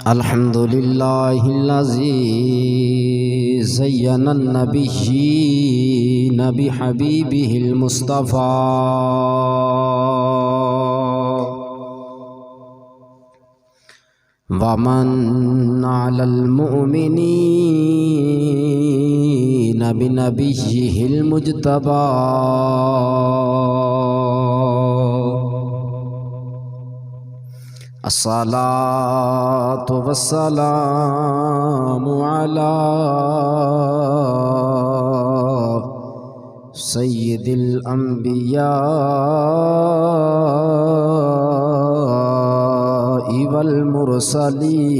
الحمد لله الذي زين النبيين بحبيبه المصطفى ومن على المؤمنين بنبيه المجتبى الصلاة والسلام على سيد الأنبياء والمرسلين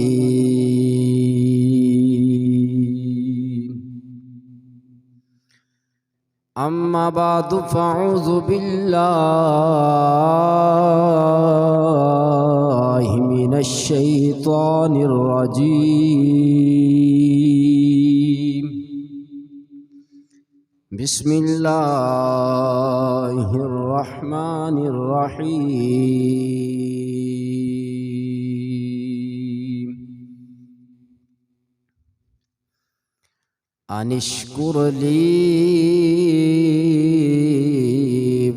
أما بعد فأعوذ بالله من الشيطان الرجيم بسم الله الرحمن الرحيم أن اشكر لي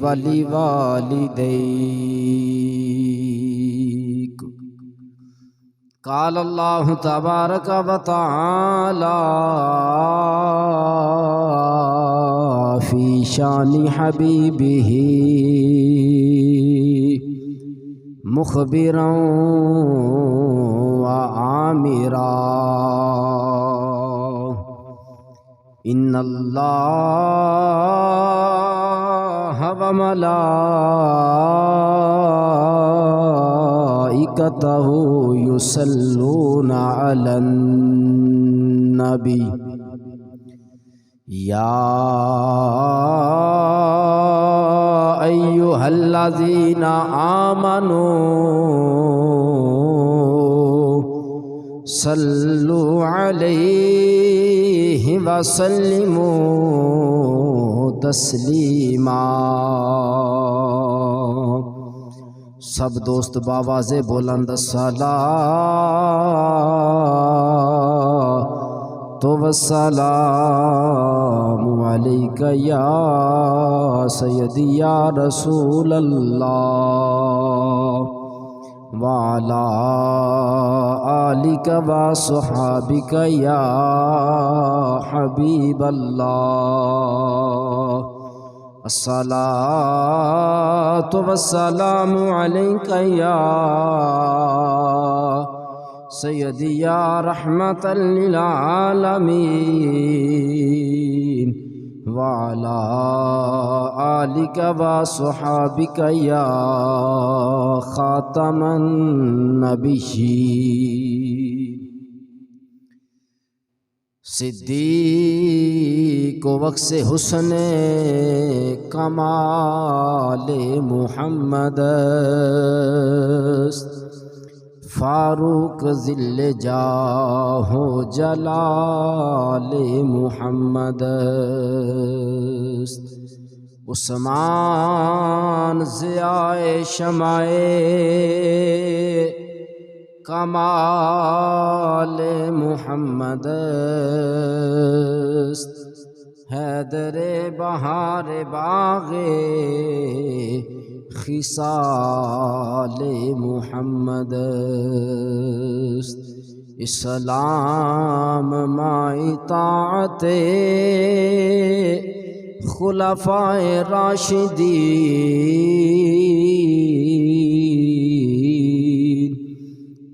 ولوالديك قال الله تبارك وتعالى في شان حبيبه مخبرا وآمرا إن الله وملائكته يصلون على النبي يا أيها الذين آمنوا صلوا عليه وسلموا تسلیما۔ سب دوست باواز بلند الصلاۃ والسلام علیک یا سیدی یا رسول اللہ وعلى آلك وصحابك يا حبيب الله الصلاة والسلام عليك يا سيدي يا رحمة للعالمين وعلى آلك وصحابك يا خاتم النبيين صدیق وقت حسن کمال محمد فاروق ذل جاہ و جلال محمد عثمان ضیاء شمع کمال محمد حیدر بہار باغ خصال محمد اسلام مائی طاعت خلفائے راشدین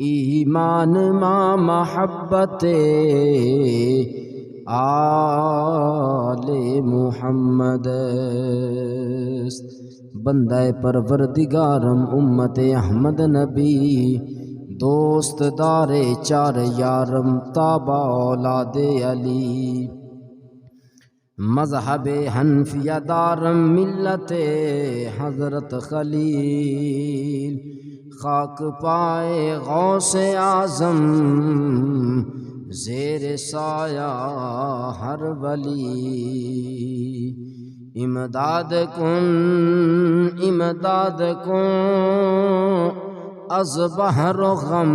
ایمان ما محبت آل محمد بندہ پروردگارم امت احمد نبی دوست دار چار یارم تابع اولاد علی مذہب حنفیہ دارم ملت حضرت خلیل خاک پائے غوث اعظم زیر سایہ ہر ولی امداد کن از بحر و غم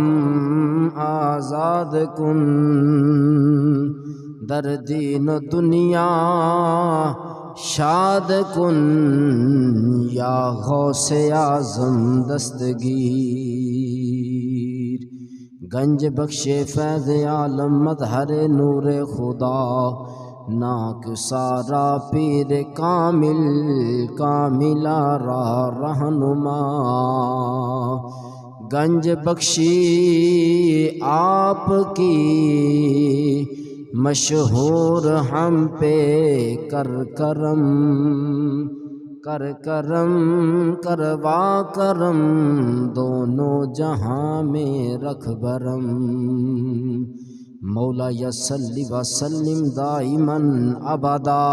آزاد کن، در دین و دنیا شاد کن، یا غوث اعظم دستگیر، گنج بخش فیض عالم مظہر نور خدا، ناک سارا پیر کامل کاملہ را رہنما، گنج بخشی آپ کی مشہور ہم پہ کر کرم، کر کرم کروا کرم، دونوں جہاں میں رکھ برم، مولا صلی وسلم دائما ابدا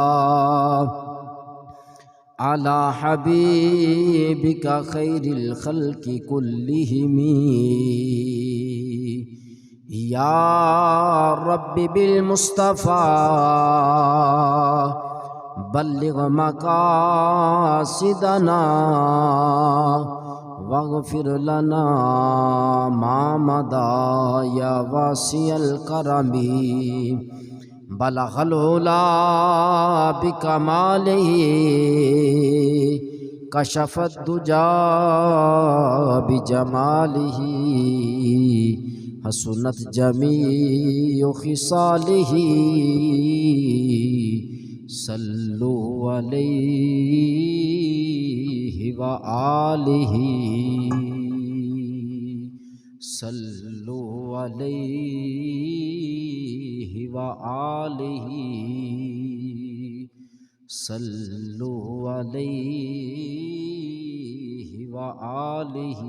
علی حبیبک خیر الخلق کلہم، یا رب بالمصطفیٰ بلغ مقاصدنا، واغفر لنا ما مضى یا واسع الکرم، بلغ العلا بکمالہ، کشف الدجى بجمالہ، حسنت جمیع خصالہ، صلو علیہ وآلہ، صلو علیہ وآلہ، صلو علیہ وآلہ۔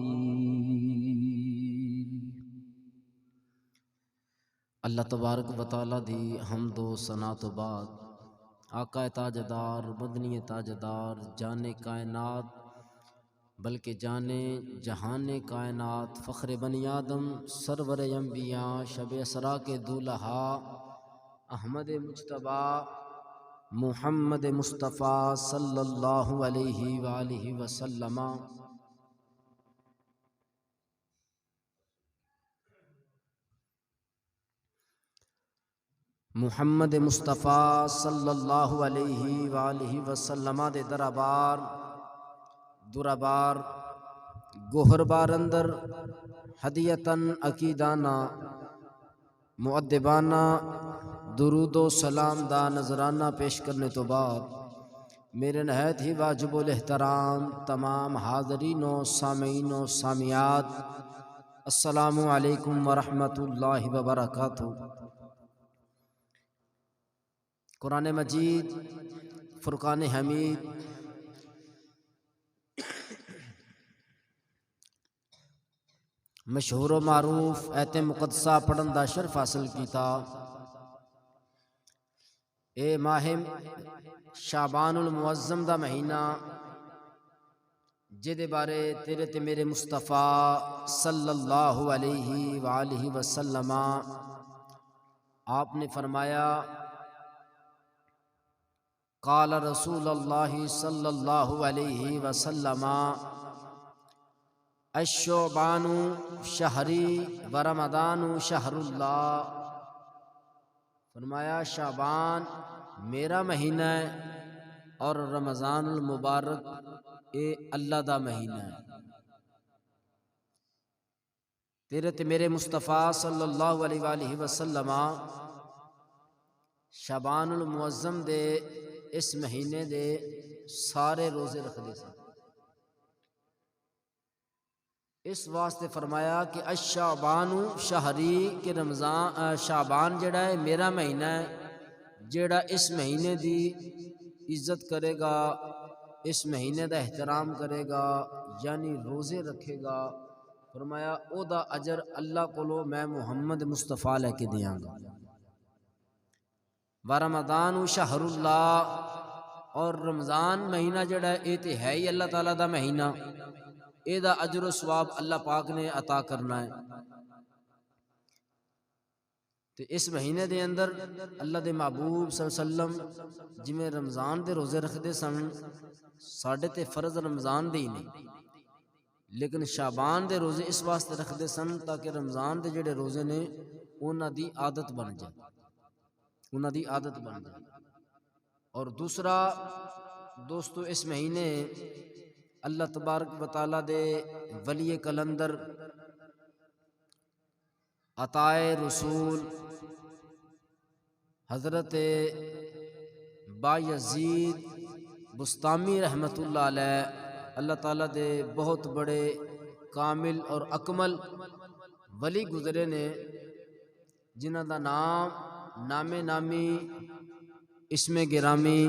اللہ تبارک و تعالیٰ دی حمد و ثنا تو بعد آقا تاجدار مدنی تاجدار جان کائنات بلکہ جان جہان کائنات فخر بنی آدم سرور انبیاء شب اسرا کے دولہا احمد مجتبیٰ محمد مصطفیٰ صلی اللہ علیہ وآلہ وسلم، محمد مصطفیٰ صلی اللہ علیہ وآلہ وسلم دے دربار گوہر بار اندر ہدیتاً عقیدانہ مؤدبانہ درود و سلام دا نذرانہ پیش کرنے تو بعد میرے نہایت ہی واجب الاحترام تمام حاضرین و سامعین و سامعات، السلام علیکم ورحمۃ اللہ وبرکاتہ۔ قرآن مجید فرقان حمید مشہور و معروف ایت مقدسہ پڑھن دا شرف حاصل کیتا۔ اے ماہ شعبان المعظم دا مہینہ جدے بارے تیرے تے میرے مصطفیٰ صلی اللہ علیہ وآلہ وسلم آپ نے فرمایا، قال رسول اللہ صلی اللہ علیہ وسلم، الشعبان شہری ورمضان شہر اللہ، فرمایا شعبان میرا مہینہ ہے اور رمضان المبارک اے اللہ دا مہینہ ہے۔ تیرے تے میرے مصطفیٰ صلی اللہ علیہ وآلہ وسلم شعبان المعظم دے اس مہینے دے سارے روزے رکھ دے سن، اس واسطے فرمایا کہ الشعبان شہری کہ رمضان شعبان جڑا ہے میرا مہینہ ہے، جڑا اس مہینے دی عزت کرے گا، اس مہینے دا احترام کرے گا، یعنی روزے رکھے گا، فرمایا او دا اجر اللہ کولو میں محمد مصطفیٰ لے کے دیاں گا۔ ورمضان شہر اللہ، اور رمضان مہینہ جڑا ہے اے تے ہے ہی اللہ تعالیٰ دا مہینہ، اے دا اجر و ثواب اللہ پاک نے عطا کرنا ہے۔ تو اس مہینے دے اندر اللہ دے محبوب صلی اللہ علیہ وسلم جویں رمضان دے روزے رکھدے سن، ساڈے تے فرض رمضان دے ہی نہیں، لیکن شعبان دے روزے اس واسطے رکھتے سن تاکہ رمضان دے جڑے روزے نے انہاں دی عادت بن جائے، انہاں دی عادت بن جائے۔ اور دوسرا دوستو، اس مہینے اللہ تبارک و تعالیٰ دے ولی کلندر عطائے رسول حضرت بایزید بسطامی رحمۃ اللہ علیہ، اللہ تعالیٰ دے بہت بڑے کامل اور اکمل ولی گزرے نے، جنہاں دا نام نامی اسم گرامی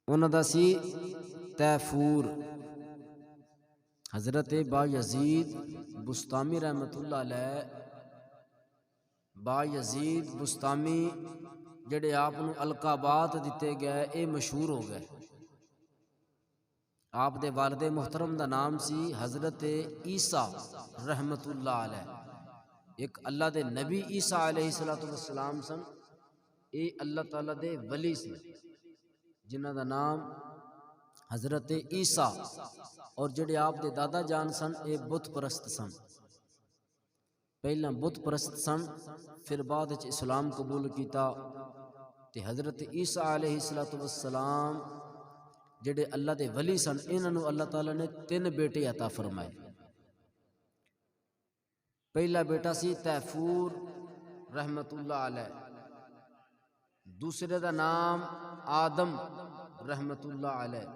انہاں دا سی تیفور۔ حضرت بایزید بسطامی رحمۃ اللہ علیہ، بایزید بسطامی جڑے آپ نو القابات دیتے گئے، اے مشہور ہو گئے۔ آپ دے والد محترم دا نام سی حضرت عیسیٰ رحمۃ اللہ علیہ، ایک اللہ دے نبی عیسیٰ علیہ السلام سن، اے اللہ تعالیٰ دے ولی سن جنہاں دا نام حضرت عیسیٰ، اور جڑے آپ دے دادا جان سن اے بت پرست سن، پہلا بت پرست سن، پھر بعد وچ اسلام قبول کیتا۔ تے حضرت عیسیٰ علیہ السلام جڑے اللہ دے ولی سن، انہاں نو اللہ تعالیٰ نے 3 بیٹے عطا فرمائے۔ پہلا بیٹا سی تیفور رحمت اللہ علیہ، دوسرے دا نام آدم رحمت اللہ علیہ،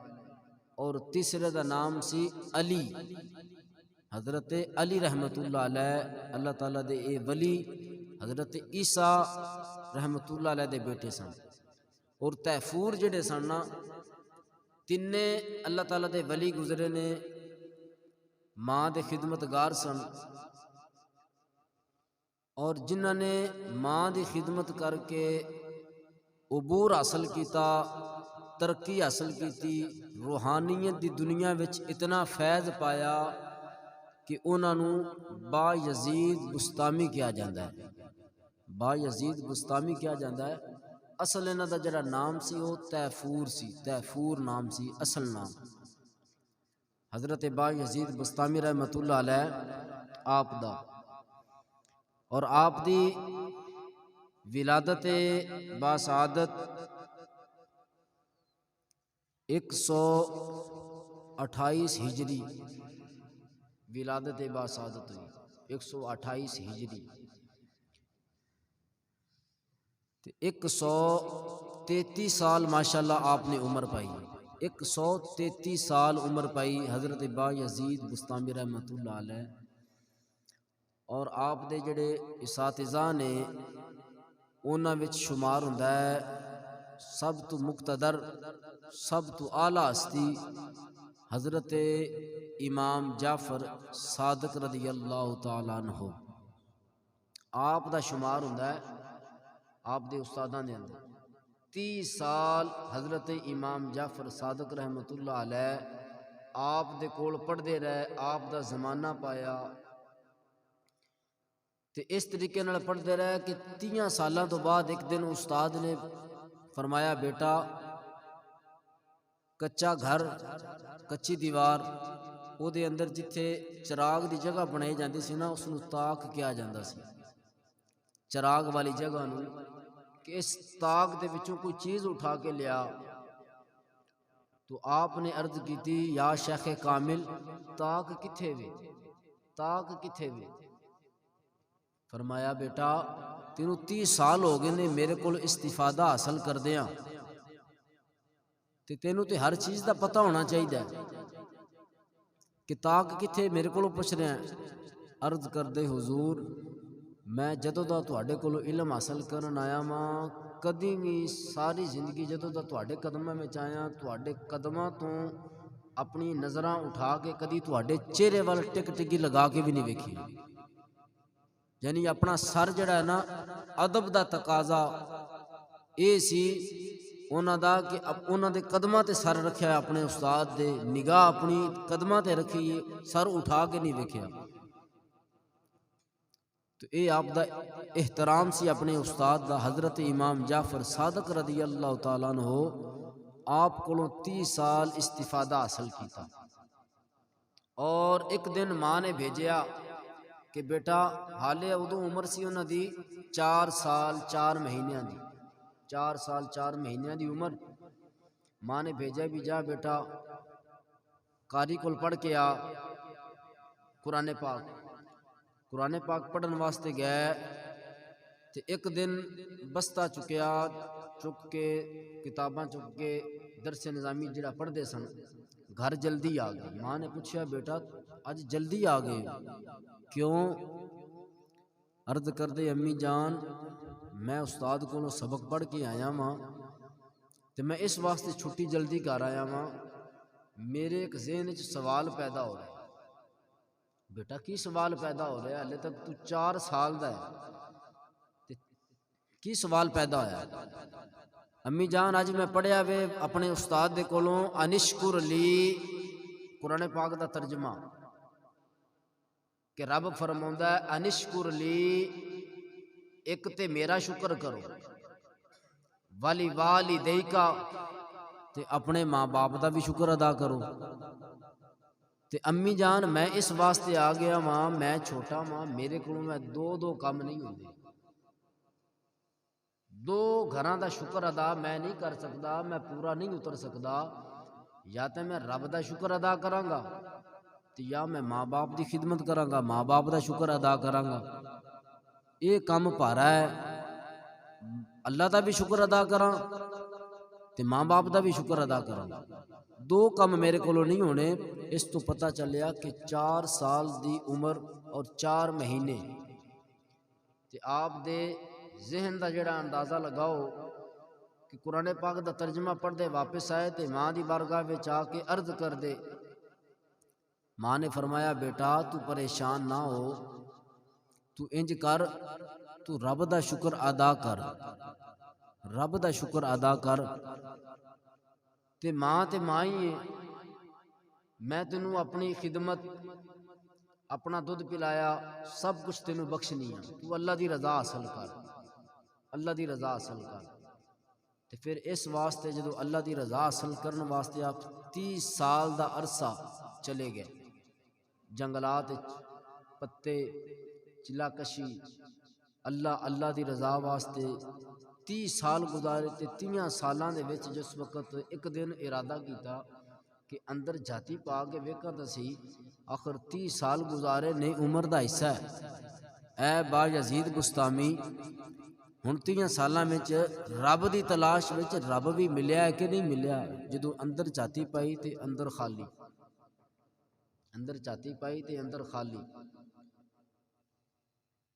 اور تیسرے دا نام سی علی، حضرت علی رحمت اللہ علیہ۔ اللہ تعالیٰ دے اے ولی حضرت عیسیٰ رحمت اللہ علیہ دے بیٹے سن۔ اور تیفور جڑے سن نا، تینے اللہ تعالیٰ دے ولی گزرے نے، ماں دے خدمتگار سن، اور جنہاں نے ماں دی خدمت کر کے عبور حاصل کیتا، ترقی حاصل کیتی، روحانیت دی دنیا وچ اتنا فیض پایا کہ انہاں نو بایزید بسطامی کیا جاندا ہے، بایزید بسطامی کیا جاندا ہے۔ اصل انہاں دا جڑا نام سی وہ تیفور سی، تیفور نام سی اصل نام۔ حضرت بایزید بسطامی رحمت اللہ علیہ آپ دا، اور آپ دی ولادت باسعادت 128 ہجری، ولادت باسعادت ہوئی 128 ہجری، 133 سال ماشاءاللہ آپ نے عمر پائی، 133 سال عمر پائی حضرت بایزید بسطامی رحمت اللہ علیہ۔ اور آپ دے جڑے اساتذہ نے انہاں وچ شمار ہوندا ہے سب تو مقتدر، سب تو اعلیٰ ہستی حضرت امام جعفر صادق رضی اللہ تعالیٰ عنہ، آپ دا شمار ہوندا ہے آپ دے استاداں دے اندر۔ 30 سال حضرت امام جعفر صادق رحمت اللہ علیہ آپ دے کول پڑھدے رہے، آپ دا زمانہ پایا، تے اس طریقے نال پڑھدے رہے کہ 30 سالاں تو بعد ایک دن استاد نے فرمایا، بیٹا کچا گھر، کچی دیوار، او دے اندر جتھے چراغ دی جگہ بنائی جاندی سی نا، اس نو تاک کیا جاندا سی، چراغ والی جگہ نو، کہ اس تاک دے وچوں کوئی چیز اٹھا کے لیا۔ تو آپ نے عرض کیتی، یا شیخ کامل تاک کتھے وے، تاک کتھے وے؟ فرمایا، بیٹا تینوں 30 سال ہو گئے نے میرے کول استفادہ حاصل کردیاں، تے تینوں تے ہر چیز دا پتہ ہونا چاہیے کہ تاک کتھے میرے کولوں پوچھ رہے ہیں۔ عرض کردے، حضور میں جدوں دا تواڈے کولوں علم حاصل کرن آیا ماں، کدی بھی ساری زندگی جدوں دا تواڈے قدماں وچ آیا، تواڈے قدماں تو اپنی نظراں اٹھا کے کدی تواڈے چہرے وال ٹک ٹکی لگا کے بھی نہیں ویکھی۔ یعنی اپنا سر جڑا ہے نا، ادب دا تقاضا اے سی انہاں دا کہ انہاں دے قدماں تے سر رکھیا ہے، اپنے استاد دے نگاہ اپنی قدماں تے رکھی ہے، سر اٹھا کے نہیں ویکھیا۔ تو اے آپ دا احترام سی اپنے استاد دا، حضرت امام جعفر صادق رضی اللہ تعالیٰ عنہ آپ کو 30 سال استفادہ حاصل کیتا، اور ایک دن ماں نے بھیجیا کہ بیٹا حالے ادو عمر سی انہاں دی 4 سال 4 مہینیاں دی، 4 سال 4 مہینیاں دی عمر. ماں نے بھیجا بھی جا بیٹا قاری کول پڑھ کے آ قرآن پاک. قرآن پاک پڑھن واسطے گئے تے ایک دن بستہ چکیا، چک کے کتاباں چک کے درس نظامی جڑا پڑھ دے سن، گھر جلدی آ گئے. ماں نے پوچھا بیٹا اج جلدی آ گئے کیوں؟ عرض کر دے امی جان میں استاد کو سبق پڑھ کے آیا ماں تے میں اس واسطے چھٹی جلدی کر آیا ماں، میرے ایک ذہن وچ سوال پیدا ہو رہا ہے. بیٹا کی سوال پیدا ہو رہا ہے؟ ہلے تک تو 4 سال دا ہے تے کی سوال پیدا ہویا ہے؟ امی جان اج میں پڑھیا وے اپنے استاد دے کولوں انشکر لی، قرآن پاک دا ترجمہ کہ رب فرماوندا ہے انشکر لی، ایک تے میرا شکر کرو، والی والدیکا تے اپنے ماں باپ دا بھی شکر ادا کرو. تے امی جان میں اس واسطے آ گیا ماں، میں چھوٹا ماں، میرے کو میں دو کام نہیں ہوندے، 2 گھراں دا شکر ادا میں نہیں کر سکدا، میں پورا نہیں اتر سکدا. یا تے میں رب دا شکر ادا کراں گا تے یا میں ماں باپ دی خدمت کراں گا، ماں باپ دا شکر ادا کراں گا. یہ کام پارا ہے، اللہ دا بھی شکر ادا کراں تے ماں باپ دا بھی شکر ادا کراں. 2 کام میرے کولوں نہیں ہونے. اس تو پتہ چلیا کہ 4 سال دی عمر اور 4 مہینے تے آپ دے ذہن دا جڑا اندازہ لگاؤ کہ قرآن پاک دا ترجمہ پڑھ دے واپس آئے تے ماں دی بارگاہ وچ آ کے عرض کر دے. ماں نے فرمایا بیٹا تو پریشان نہ ہو، تو انج کر، تو رب دا شکر ادا کر، رب دا شکر ادا کر. تے ماں ہی ہے، میں تینوں اپنی خدمت اپنا دودھ پلایا سب کچھ تینوں بخشنی ہے، تو اللہ دی رضا حاصل کر، اللہ دی رضا حاصل کر. تے پھر اس واسطے جدو اللہ دی رضا حاصل کرن واسطے آپ 30 سال دا عرصہ چلے گئے، جنگلات پتے چلا کشی، اللہ دی رضا واسطے 30 سال گزارے. تے 30 سالاں دے وچ جس وقت ایک دن ارادہ کیتا کہ اندر جاتی پا کے ویکھاں تے سی، آخر 30 سال گزارے نہیں عمر دا حصہ ہے. اے با یزید بستامی ہن 30 سالاں وچ رب دی تلاش وچ رب بھی ملیا ہے کہ نہیں ملیا؟ جدو اندر جاتی پائی تے اندر خالی، اندر جاتی پائی تے اندر خالی.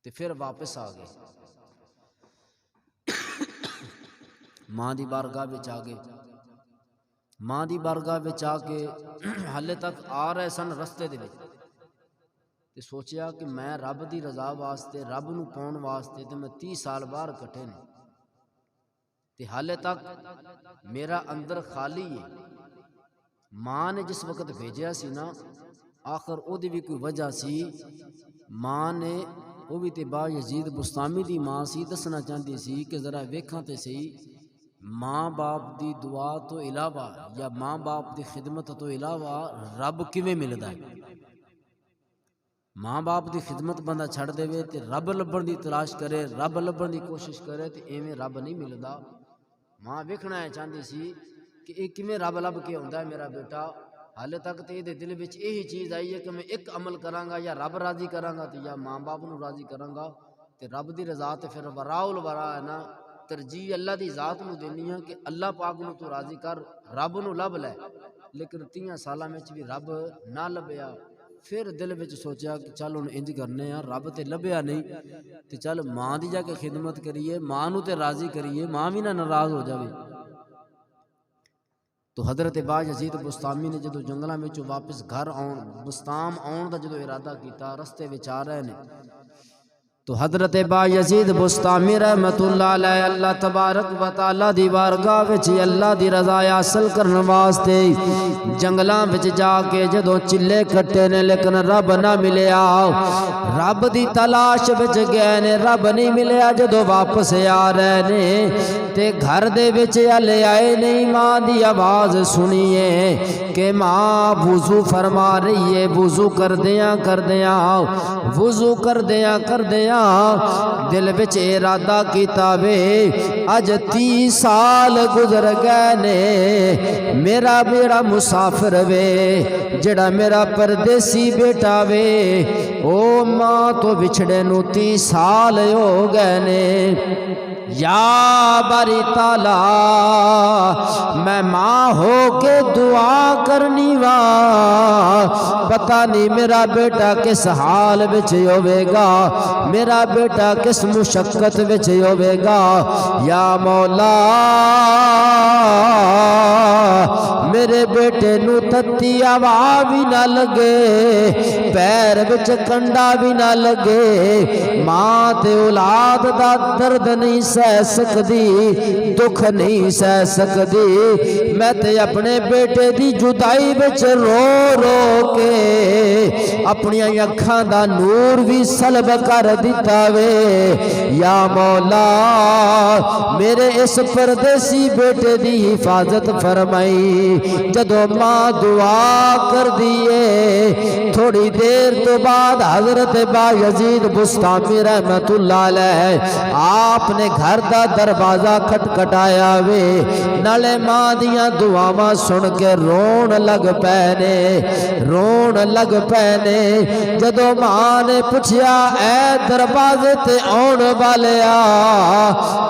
تے پھر واپس آ گئے ماں دی بارگاہ وچ آ گئے. ماں دی بارگاہ وچ آ کے حالے تک آ رہے سن رستے دے وچ تے سوچیا کہ میں رب دی رضا واسطے، رب نو پاؤن واسطے تے میں 30 سال باہر کٹے نے تے حالے تک میرا اندر خالی ہے. ماں نے جس وقت بھیجیا سی نا، آخر او دی بھی کوئی وجہ سی. ماں نے وہ بھی تے با یزید بستامی دی ماں سی، دسنا چاہتی سی کہ ذرا ویکھاں تے سی ماں باپ دی دعا تو علاوہ یا ماں باپ دی خدمت تو علاوہ رب کیویں ملدا ہے. ماں باپ دی خدمت بندہ چھڑ دے وے تے رب لبھن دی تلاش کرے، رب لبھن دی کوشش کرے تے ایویں رب نہیں ملدا. ماں ویکھنا چاہتی سی کہ یہ کیویں رب لب کے ہوندا ہے میرا بیٹا. حالے تک تے دے دل وچ یہی چیز آئی ہے کہ میں ایک عمل کراں گا، یا رب راضی کراں گا تے یا ماں باپ نو راضی کراں گا. تے رب دی رضا تے پھر وراء الورا ہے نا، ترجیح اللہ دی ذات نو دینی ہے کہ اللہ پاک نو تو راضی کر، رب نو لب لے. لیکن 30 سالاں وچ بھی رب نہ لبیا. پھر دل وچ سوچیا کہ چل ہن انج کرنے ہیں، رب تے لبیا نہیں تے چل ماں دی جا کے خدمت کریے، ماں نو تے راضی کریے، ماں بھی نہ ناراض ہو جاوے. تو حضرت با یزید بستامی نے جدو جنگلاں وچوں واپس گھر آن، بستام آن دا جدو ارادہ کیتا، رستے وچ آ رہے نے تو تو حضرت بایزید بستامی رحمت اللہ علیہ اللہ تبارک و تعالی دی بارگاہ وچ اللہ دی رضا حاصل کرن واسطے جنگلاں وچ جا کے جدوں چلے کٹے نے لیکن رب نہ ملیا، رب دی تلاش وچ گئے نے، رب نہیں ملیا۔ جدوں واپس آ رہے نے تے گھر دے وچ ہلے آئے نہیں، ماں دی آواز سنیے کہ ماں وضو فرما رہی ہے۔ وضو کردیاں وضو کردیاں دل وچ ارادہ کیتا وے اج 30 سال گزر گئے نے، میرا بیڑا مسافر وے، جڑا میرا پردیسی بیٹا وے، او ماں تو بچھڑے نو 30 سال ہو گئے نے۔ یا باری تعالی میں ماں ہو کے دعا کرنی وا، پتہ نہیں میرا بیٹا کس حال وچ ہوے گا، میرا بیٹا کس مشقت وچ ہوے گا۔ یا مولا میرے بیٹے نو تتی ہوا بھی نہ لگے، پیر وچ کنڈا بھی نہ لگے، ماں تے اولاد دا درد نہیں سہ سکدی، دکھ نہیں سہ سکدی۔ میں تے اپنے بیٹے دی جدائی وچ رو رو کے اپنی اکھاں دا نور بھی سلب کر دیتا وے۔ یا مولا میرے اس پردیسی بیٹے دی حفاظت فرمائی۔ جدو ماں دعا کر دیئے تھوڑی دیر تو بعد حضرت بایزید بستامی رحمت اللہ علیہ آپ نے گھر دا دروازہ کھٹکھٹایا وے، نالے ماں دیاں دعاواں سن کے رون لگ پینے۔ جدو ماں نے پوچھیا اے دروازے تے آن والیا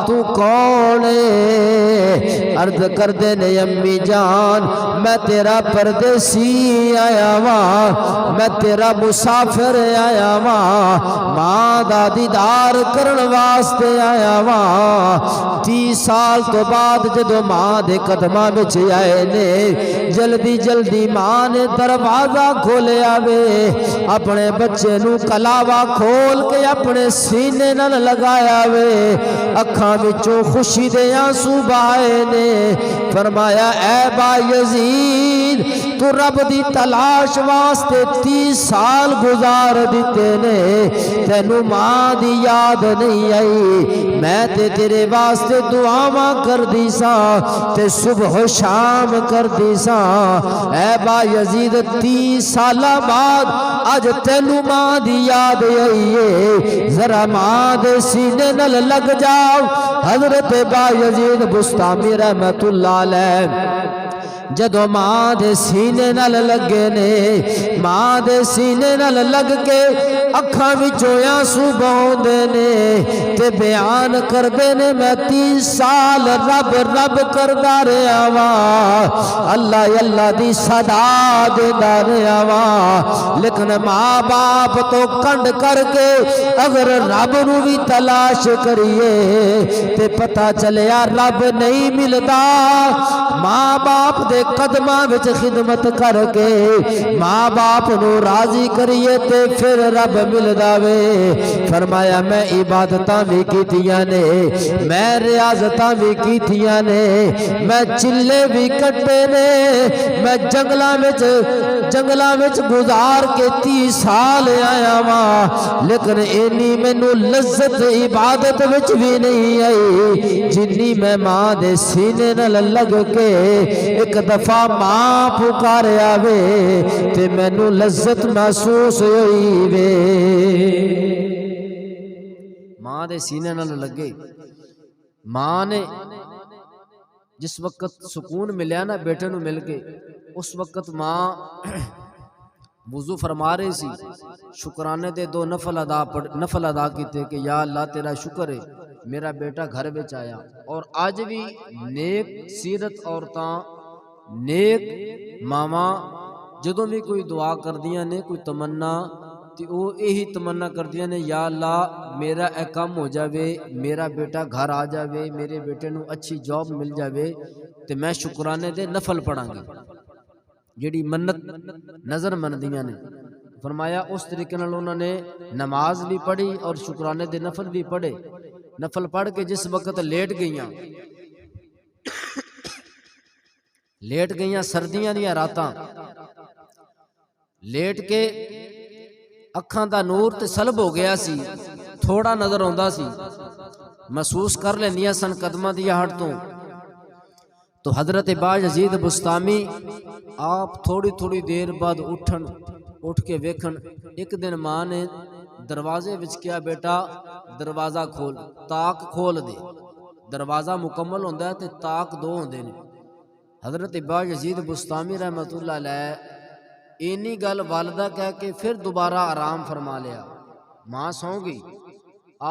تو کون ہے؟ عرض کر دے نے امی جان میں تیرا پردیسی آیا وا، میں تیرا مسافر آیا وا، ماں دا دیدار کرن واسطے آیا وا۔ 30 سال تو بعد جدو ماں دے قدماں وچ آئے نے، جلدی جلدی ماں نے دروازہ کھولیا وے، اپنے بچے نو کلاوا کھول کے اپنے سینے نال لگایا وے، اکھاں وچوں خوشی دے آنسو بہائے نے۔ فرمایا اے بایزید تو رب دی تلاش واسطے 30 سال گزار دیتے نے، تینو ماں دی یاد نہیں آئی، میں تے تیرے واسطے دعاواں کر دی سا تے صبح و شام کر دی سا۔ اے بایزید 30 سالہ بعد اج تینو ماں دی یاد آئی ہے، ذرا ماں دے سینے نال لگ جاؤ۔ حضرت بایزید بستامی رحمت اللہ علیہ جدو ماں دے سینے نال لگے نے، ماں دے سینے نال لگ کے اکھاں وچوں آنسو بہوندے نے تے بیان کردے نے میں 30 سال رب رب کردا رہیا وا، اللہ اللہ دی صدا دیندا رہیا وا، لیکن ماں باپ تو کنڈ کر کے اگر رب نو بھی تلاش کریے تے پتہ چلیا رب نہیں ملدا۔ ماں باپ دے قدماں وچ خدمت کر کے ماں باپ نو راضی کریے تے پھر رب ملدا وے۔ فرمایا میں عبادتاں بھی کیتیاں نے، میں ریاضتاں بھی کیتیاں نے، میں چلے بھی کٹے نے، میں جنگلاں وچ گزار کے 30 سال آیا وا، لیکن اینی مینوں لذت عبادت وچ بھی نہیں آئی جنی میں ماں دے سینے نال لگ کے ایک دفعہ ماں پکاریا وے تے مینوں لذت محسوس ہوئی وے۔ ماں دے سینے نال لگے، ماں نے جس وقت سکون ملیا نا بیٹے نو مل کے، اس وقت ماں وضو فرما رہی سی، شکرانے دے 2 نفل ادا کیتے کہ یا اللہ تیرا شکر ہے میرا بیٹا گھر وچ آیا۔ اور آج بھی نیک سیرت عورتاں نیک ماواں جدوں بھی کوئی دعا کردیاں نے، کوئی تمنا تے او یہی تمنا کردیاں نے یا اللہ میرا اے کام ہو جاوے، میرا بیٹا گھر آ جاوے، میرے بیٹے نو اچھی جاب مل جاوے تے میں شکرانے دے نفل پڑھاں گی، جیڑی منت نظر مندیاں نے فرمایا اس طریقے نال انہوں نے نماز بھی پڑھی اور شکرانے دے نفل بھی پڑھے. نفل پڑھ کے جس وقت لیٹ گئیاں سردیاں دیاں راتاں لیٹ کے اکھاں دا نور تے سلب ہو گیا سی, تھوڑا نظر آندا سی, محسوس کر لیندیاں سن قدماں دی ہٹ تو حضرت باجزید بسطامی آپ تھوڑی تھوڑی دیر بعد اٹھ کے ویکھن. ایک دن ماں نے دروازے وچ کیا, بیٹا دروازہ کھول, تاک کھول دے. دروازہ مکمل ہوندا ہے تے تاک دو ہوندے نے. حضرت باجزید بسطامی رحمۃ اللہ علیہ اینی گل والدہ کہہ کے پھر دوبارہ آرام فرما لیا. ماں سو گئی,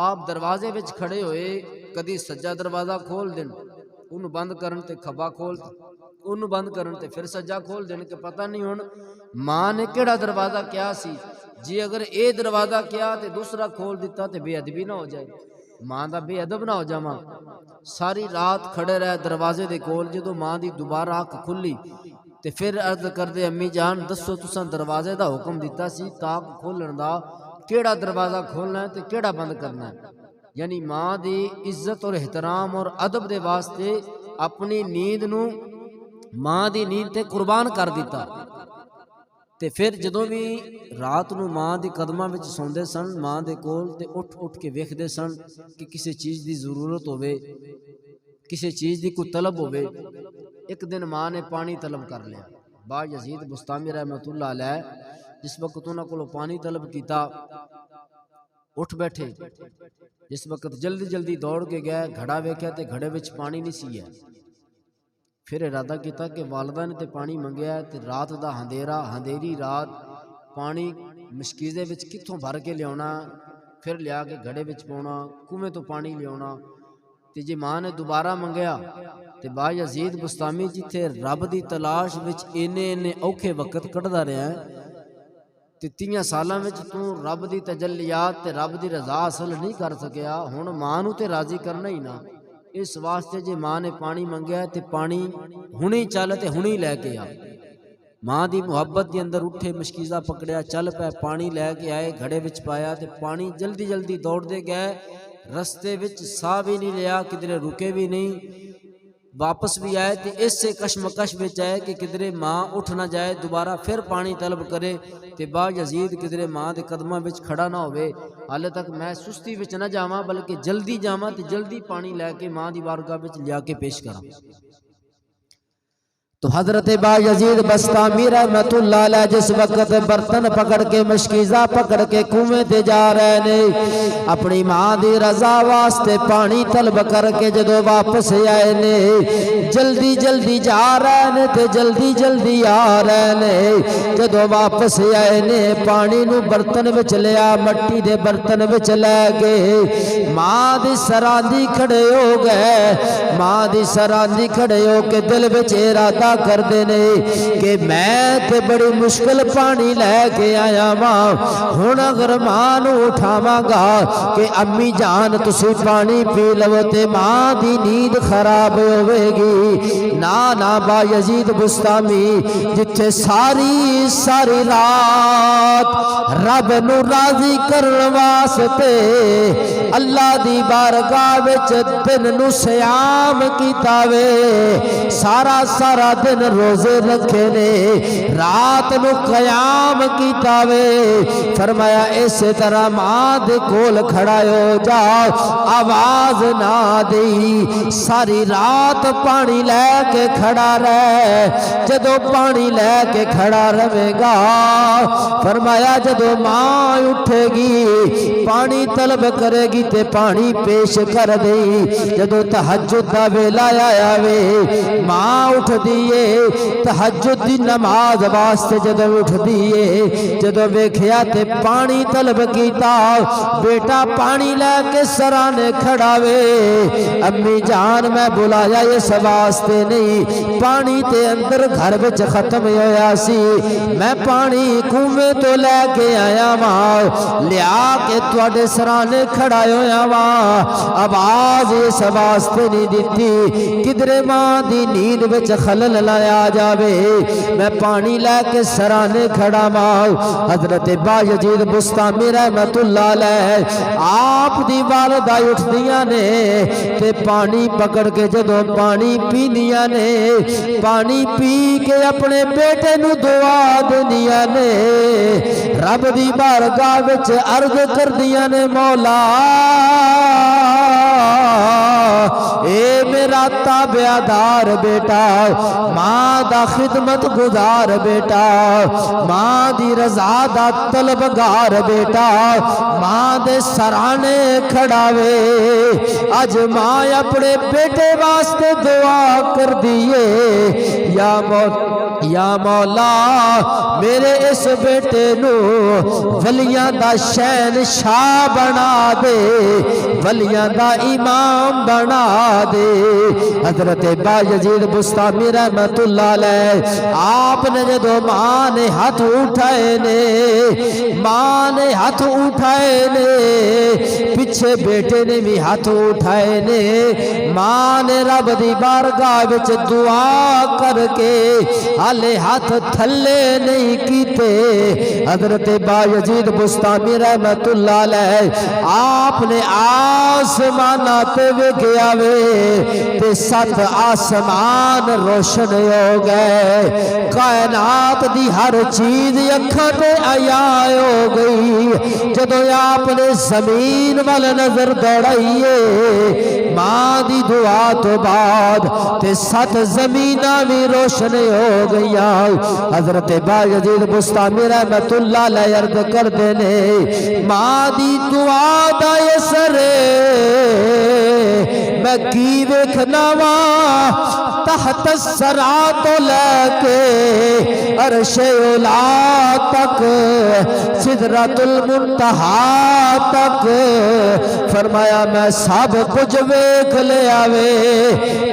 آپ دروازے وچ کھڑے ہوئے, کدی سجا دروازہ کھول دین, انہوں بند کرن تے کھبا کھول, انہوں بند کرن تے پھر سجا کھول دین کہ پتہ نہیں ہن ماں نے کیڑا دروازہ کیا سی. جی اگر اے دروازہ کیا تے دوسرا کھول دیتا تے بے ادبی نہ ہو جائے, ماں دا بے ادب نہ ہو جاواں. ساری رات کھڑے رہے دروازے دے کول. جدوں ماں دی دوبارہ اکھ کھلی تے پھر عرض کردے, امی جان دسو تساں دروازے دا حکم دیتا سی تاک کھولن دا, کیڑا دروازہ کھولنا ہے تے کیڑا بند کرنا ہے. یعنی ماں دی عزت اور احترام اور ادب دے واسطے اپنی نیند نو ماں دی نیند تے قربان کر دیتا. تے پھر جدوں بھی رات نو ماں دی قدماں وچ سوندے سن ماں دے کول, تے اٹھ کے ویکھدے سن کہ کسی چیز دی ضرورت ہوے, کسی چیز دی کوئی طلب ہوے. ایک دن ماں نے پانی طلب کر لیا. باجزید بسطامی رحمۃ اللہ علیہ جس وقت انہاں کولوں پانی طلب کیتا اٹھ بیٹھے. جس وقت جلدی دوڑ کے گئے, گھڑا ویکھیا تے گھڑے وچ پانی نہیں سی ہے. پھر ارادہ کیتا کہ والدہ نے تے پانی منگیا تے رات دا ہندیری رات پانی مشکیزے وچ کتھوں بھر کے لیاونا, پھر لیا کے گھڑے وچ پاؤنا, کنویں تو پانی لیاونا. تے جی ماں نے دوبارہ منگیا تے باجزید بسطامی جتھے رب دی تلاش وچ اینے اوکھے وقت کٹدا رہیا ہے تے 30 سالاں وچ تو رب دی تجلیات تے رب دی رضا حاصل نہیں کر سکیا, ہن ماں نو تے راضی کرنا ہی نا. اس واسطے جے ماں نے پانی منگیا تے پانی ہنی چل تے ہنی لے کے آ. ماں دی محبت دے اندر اٹھے, مشکیزہ پکڑیا, چل پے, پانی لے کے آئے, گھڑے وچ پایا تے پانی جلدی دوڑ دے گئے. رستے وچ ساہ بھی نہیں لیا, کدھرے رکے بھی نہیں, واپس بھی آئے تے اس سے کشمکش وچ آئے کہ کدھرے ماں اٹھ نہ جائے دوبارہ پھر پانی طلب کرے تے باجزید کدھرے ماں دے قدماں وچ کھڑا نہ ہوئے. حالے تک میں سستی وچ نہ جاواں بلکہ جلدی جاواں تے جلدی پانی لے کے ماں دی بارگاہ وچ لیا کے پیش کراں. تو حضرت باجزید بسطامی رحمت اللہ علیہ جس وقت برتن پکڑ کے مشکیزہ پکڑ کے کنویں تے جا رہے نے, اپنی ماں دی رضا واسطے پانی طلب کر کے جدو واپس آئے نے, جلدی جا رہے نے تے جلدی آ رہے نے. جدو واپس آئے نے پانی نو برتن وچ لیا, مٹی دے برتن وچ لے گئے. ماں دی سراندی کھڑے ہو گئے, ماں دی سراندی کھڑے ہو کے دل وچ ارادہ کر دینے کہ میں تے بڑی مشکل پانی لے کے آیا ماں, ہن اگر ماں نو اٹھاواں گا کہ امی جان تسی پانی پی لو تے ماں دی نیند خراب ہوے گی. نا باجزید بسطامی جتھے ساری رات رب نو راضی کرن واسطے اللہ دی بارگاہ وچ دن نو سیام کیتا وے, سارا دن روزے رکھے نے, رات نو قیام کیتا وے. فرمایا اسی طرح ماں دے کول کھڑا ہو جا, آواز نہ دی, ساری رات پانی لے کے کھڑا رہ. جدو پانی لے کے کھڑا رہے گا, فرمایا جدو ماں اٹھے گی پانی طلب کرے گی تے پانی پیش کر دے. جدو تہجد دا ویلا آیا وے, ماں اٹھ دیئے تہجد دی نماز واسطے جدو اٹھ دیئے, جدو ویکھیا تے پانی طلب کیتا, بیٹا پانی لے کے سرانے کھڑا وے. امی جان میں بلایا اس واسطے نہیں, پانی تے اندر گھر وچ ختم ہویا سی, میں پانی کنویں تو لے کے آیا ماں, لیا کے تواڈے سرانے کھڑا ہویا وا آواز اس واسطے نہیں دیتی کدھر ماں دی نیند وچ خلل لایا جاوے میں پانی لے کے سرانے کھڑا ماں حضرت بایزید بستامی رحمت اللہ علیہ آپ دی والدہ اٹھ دیاں نے تے پانی پکڑ کے جدوں پانی پی دیاں نے پانی پی کے اپنے بیٹے نو دعا دنیا نے رب دی بارگاہ وچ عرض کر دیا نے مولا اے میرا تابعدار بیٹا ماں دا خدمت گزار بیٹا ماں دی رضا دا طلبگار بیٹا ماں دے سرانے کھڑاوے اج ماں اپنے بیٹے واسطے دعا کر دیے یا مولا میرے اس بیٹے نو ولیاں دا شہنشاہ بنا دے ولیاں دا امام بنا دے حضرت بایزید بستامی رحمت اللہ علیہ آپ نے جدو ماں نے ہاتھ اٹھائے نے پیچھے بیٹے نے بھی ہاتھ اٹھائے نے ماں نے رب دی بارگاہ وچ دعا کر کے ہالے ہاتھ تھلے نہیں کیتے حضرت بایزید بستامی رحمت اللہ علیہ آپ نے آسماناتے ویکھیا وے تے 7 آسمان روشن ہو گئے کائنات دی ہر چیز اکھاں تے عیا ہو گئی جدوں آپ نے زمین وال نظر دوڑائیے ماں دی دعا تو بعد تے 7 زمیناں بھی روشن ہو گئیاں حضرت بایزید بستامی رحمت اللہ علیہ عرض کر دینے ماں دی دعا دا اثر میں کی ویکھنا وا تحت الثرا تو لے کے عرش اولا تک سدرۃ المنتہا تک فرمایا میں سب کچھ ویکھ لیا وے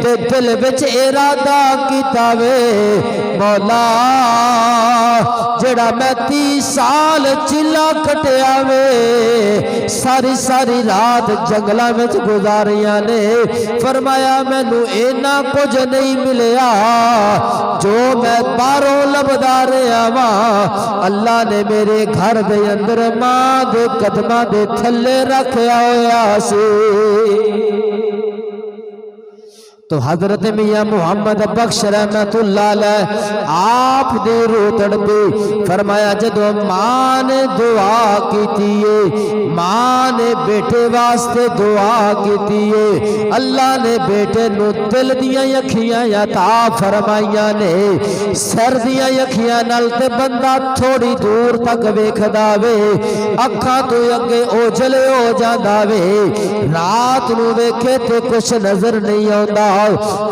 تے دل وچ ارادہ کیتا وے مولا جڑا میں 30 سال چلا کٹیا وے ساری رات جنگلاں وچ گزاریاں نے فرمایا مینوں اینا کچھ نہیں ملیا جو میں باہروں لبدا رہا واں اللہ نے میرے گھر دے اندر ماں دے قدماں دے تھلے رکھیا ہویا سی تو حضرت میاں محمد بخش رحمت اللہ علیہ آپ دی روح تڑپی فرمایا جدو ماں نے دعا کیتی ہے ماں نے بیٹے واسطے دعا کیتی ہے اللہ نے بیٹے نو دل دیاں اکھیاں عطا فرمائیاں نے سر دیاں اکھیاں نال تے بندہ تھوڑی دور تک ویکھدا وے اکھاں تو اگے اوجھلے ہو جاندا وے رات نو ویکھے تے کچھ نظر نہیں آوندا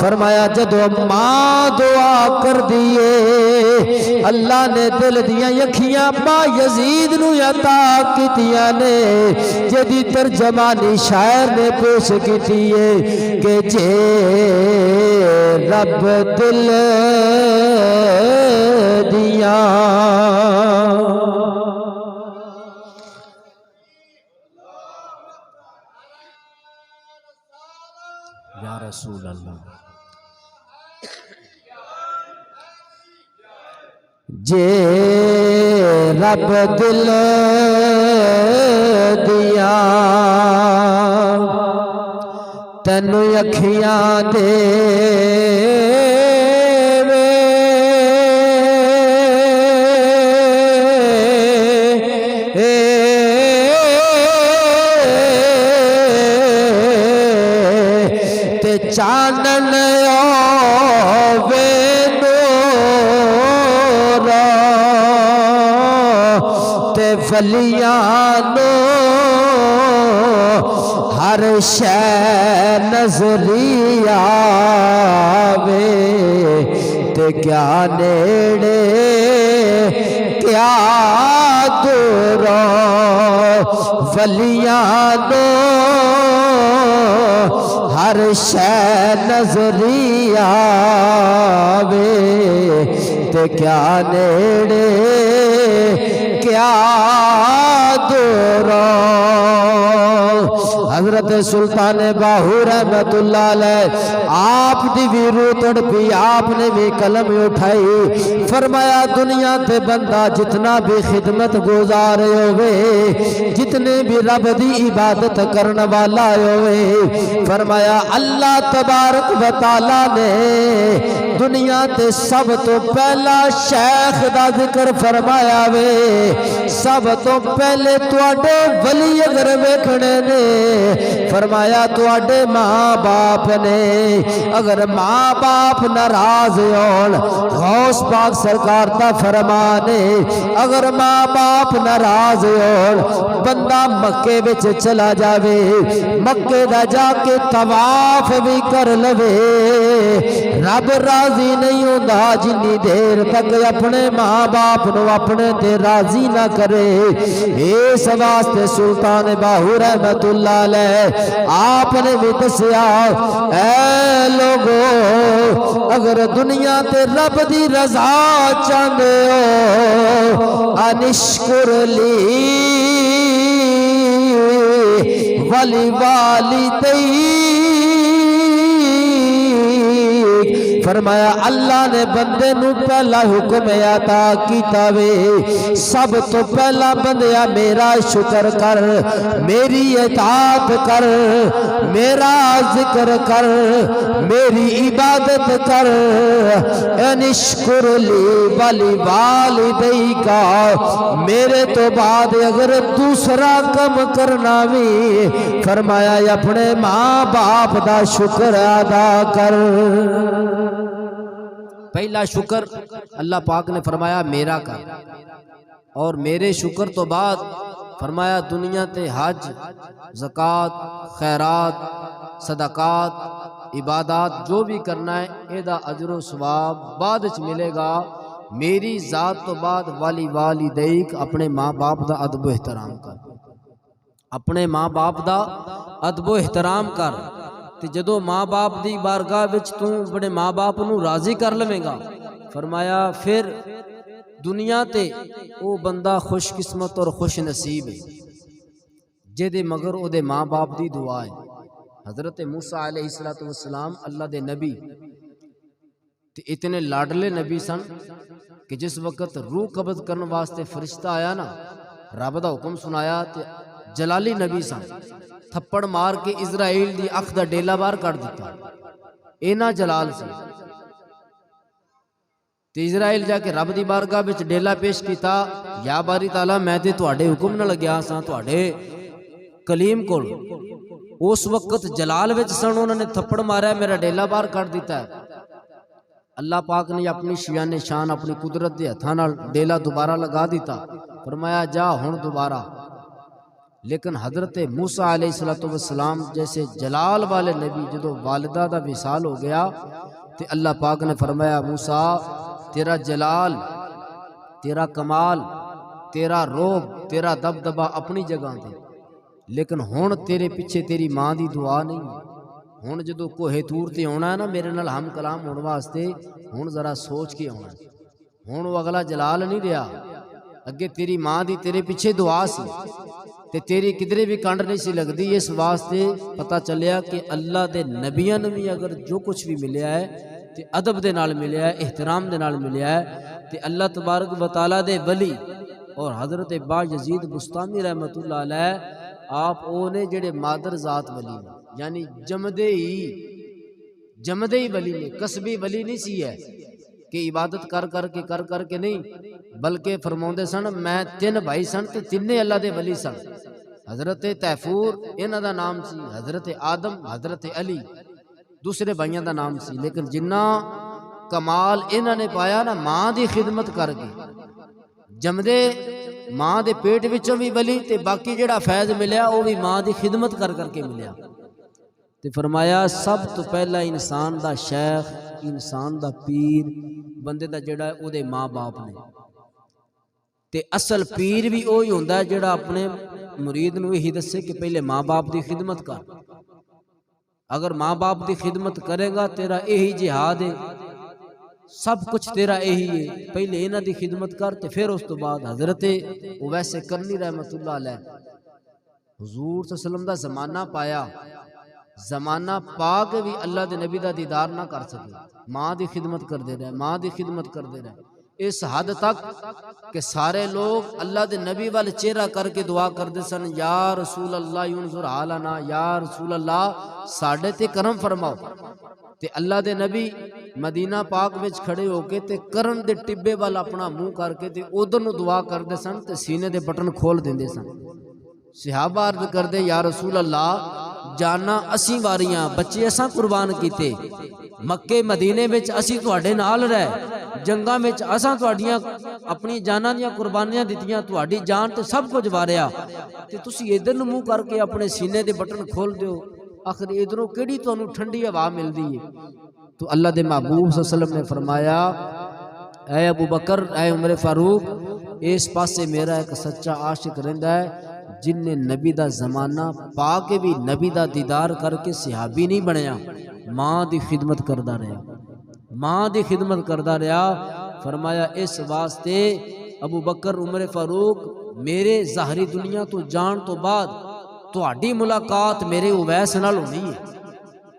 فرمایا جدو ماں دعا کر دیے اللہ نے دل دیاں اکھیاں بایزید نو عطا کیتیاں نے جدی ترجمانی شاعر نے پیش کیتی ہے کہ جے رب دل دیاں یا رسول اللہ جے رب دل دیا تینو اکھیاں دے چانن آوے نور تے ولیاں نو ہر شے نظری آوے تے کیا نیڑے کیا دور ولیاں نو ہر شے نظری آوے تے کیا نیڑے کیا دور سلطان باہو رحمت اللہ علیہ آپ دی بھی روح تڑپی، آپ نے بھی قلم اٹھائی، فرمایا دنیا تے بندہ جتنا بھی خدمت گزار ہوئے، جتنے بھی رب دی عبادت کرنے والا ہوئے، فرمایا اللہ تبارک و تعالی نے دنیا تے سب تو پہلا شیخ دا ذکر فرمایا وے، سب تو پہلے تواڈے ولی اگر ویکھنے نے، فرمایا تواڈے ماں باپ نے، اگر ماں باپ ناراض ہون، غوث پاک سرکار دا فرمان ہے، اگر ماں باپ ناراض ہون بندہ مکے وچ چلا جاوے، مکے دا جا کے طواف بھی کر لوے، رب راضی نہیں ہوندا جنی دیر تک اپنے ماں باپ نو اپنے تے راضی نہ کرے۔ اس واسطے سلطان باہو رحمت اللہ علیہ آپ نے بھی دسیا، اے لوگو اگر دنیا تے رب دی رضا چاہندے ہو، انشکر لی ولی والدیک، فرمایا اللہ نے بندے نو پہلا حکم عطا کیتا وے، سب تو پہلا بندیا میرا شکر کر، میری اطاعت کر، میرا ذکر کر، میری عبادت کر، انشکر لی ولی والدیک، میرے تو بعد اگر دوسرا کم کرنا بھی، فرمایا اپنے ماں باپ دا شکر ادا کر۔ پہلا شکر اللہ پاک نے فرمایا میرا کر، اور میرے شکر تو بعد فرمایا دنیا تے حج، زکوٰۃ، خیرات، صدقات، عبادات جو بھی کرنا ہے ایدہ اجر و ثواب بعد وچ ملے گا، میری ذات تو بعد والی والدیک، اپنے ماں باپ دا ادب و احترام کر، اپنے ماں باپ دا ادب و احترام کر، تے جدو ماں باپ دی بارگاہ وچ تو بڑے ماں باپ نو راضی کر لویں گا، فرمایا پھر دنیا تے او بندہ خوش قسمت اور خوش نصیب ہے جدے مگر او دے ماں باپ دی دعا ہے۔ حضرت موسیٰ علیہ السلام اللہ دے نبی تے اتنے لاڈلے نبی سن کہ جس وقت روح قبض کرنے واسطے فرشتہ آیا نا، رب دا حکم سنایا تے جلالی نبی سن، تھپڑ مار کے اسرائیل دی اکھ دا ڈیلا باہر کر دیتا، اینا جلال سی تے اسرائیل جا کے رب دی بارگاہ وچ ڈیلا پیش کیتا، یا باری تعالیٰ میں تے تواڈے حکم نہ لگیا ساں، تواڈے کلیم کول، اس وقت جلال وچ سن، انہوں نے تھپڑ مارا میرا ڈیلا باہر کر دیتا ہے۔ اللہ پاک نے اپنی شیان شان اپنی قدرت دے ہتھاں نال ڈیلا دوبارہ لگا دیتا، فرمایا جا ہن دوبارہ۔ لیکن حضرت موسیٰ علیہ السلام جیسے جلال والے نبی جدو والدہ دا وصال ہو گیا تے اللہ پاک نے فرمایا موسیٰ تیرا جلال، تیرا کمال، تیرا روب، تیرا دبدبہ اپنی جگہ دے، لیکن ہون تیرے پیچھے تیری ماں دی دعا نہیں، ہون جدو کوہ طور تے ہونا ہے نا میرے نال ہم کلام ہونے واسطے، ہون ذرا سوچ کے ہونا ہے، ہون وہ اگلا جلال نہیں رہا، اگے تیری ماں دی تیرے پیچھے دعا سی تے تیری کدرے بھی کانڈ نہیں سی لگ دی، اس واسطے پتہ چلیا کہ اللہ دے نبیان بھی اگر جو کچھ بھی ملیا ہے تے ادب دے نال ملیا ہے، احترام دے نال ملیا ہے، تے اللہ تبارک و تعالیٰ دے ولی اور حضرت با یزید بستامی رحمت اللہ علیہ آپ اونے جڑے مادر ذات ولی نے، یعنی جمدے ہی ولی نے، قصبی ولی نہیں سی ہے کہ عبادت کر کے نہیں، بلکہ فرماؤندے سن میں 3 بھائی سن تے تینے اللہ دے ولی سن، حضرت تیفور انہاں دا نام سی، حضرت آدم، حضرت علی دوسرے بھائیاں دا نام سی، لیکن جنہ کمال انہاں نے پایا نا ماں دی خدمت کر کے، جمدے ماں دے پیٹ وچوں بھی ولی تے باقی جڑا فیض ملیا وہ بھی ماں دی خدمت کر کے ملیا، تے فرمایا سب تو پہلا انسان دا شیخ، انسان دا پیر بندے دا جڑا او دے ماں باپ نے، تے اصل پیر بھی وہی ہوندا ہے جڑا اپنے مرید نو یہی دسے کہ پہلے ماں باپ دی خدمت کر، اگر ماں باپ دی خدمت کرے گا تیرا یہی جہاد ہے، سب کچھ تیرا یہی ہے، پہلے انہاں دی خدمت کر تے پھر اس تو بعد حضرت ویسے کرنی رحمت اللہ علیہ حضور صلی اللہ علیہ وسلم دا زمانہ پایا، زمانہ پا کے بھی اللہ دے نبی دا دیدار نہ کر سکے، ماں دی خدمت کر دے رہے، ماں دی خدمت کر دے رہے، اس حد تک کہ سارے لوگ اللہ دے نبی والے چہرہ کر کے دعا کر دے سن، یا رسول اللہ ینظر حالنا، یا رسول اللہ ساڈے تے کرم فرماؤ۔ تے اللہ دے نبی مدینہ پاک وچ کھڑے ہو کے تے کرن دے ٹبے وال اپنا منہ کر کے تے ادھر نو دعا کر دے سن تے سینے دے بٹن کھول دیندے سن۔ صحابہ عرض کر دے یا رسول اللہ جانا اسی واریاں، بچے اساں قربان کیتے، مکے مدینے وچ اسی تواڈے نال رہ، جنگاں وچ اساں تواڈیاں اپنی جاناں دیاں قربانیاں دتیاں، تواڈی جان تے سب کچھ واریا تے تسی ادھر نو منہ کر کے اپنے سینے دے بٹن کھول دیو، آخر ادھروں کیڑی تانوں ٹھنڈی ہوا ملدی ہے؟ تو اللہ دے محبوب صلی اللہ علیہ وسلم نے فرمایا اے ابو بکر، اے عمر فاروق، اس پاسے میرا ایک سچا عاشق رہندا ہے جن نے نبی دا زمانہ پا کے بھی نبی دا دیدار کر کے صحابی نہیں بنیا، ماں دی خدمت کردا رہا، ماں دی خدمت کردا رہا۔ فرمایا اس واسطے ابو بکر عمر فاروق میرے ظاہری دنیا تو جان تو بعد تہاڈی ملاقات میرے اویس نال ہونی ہے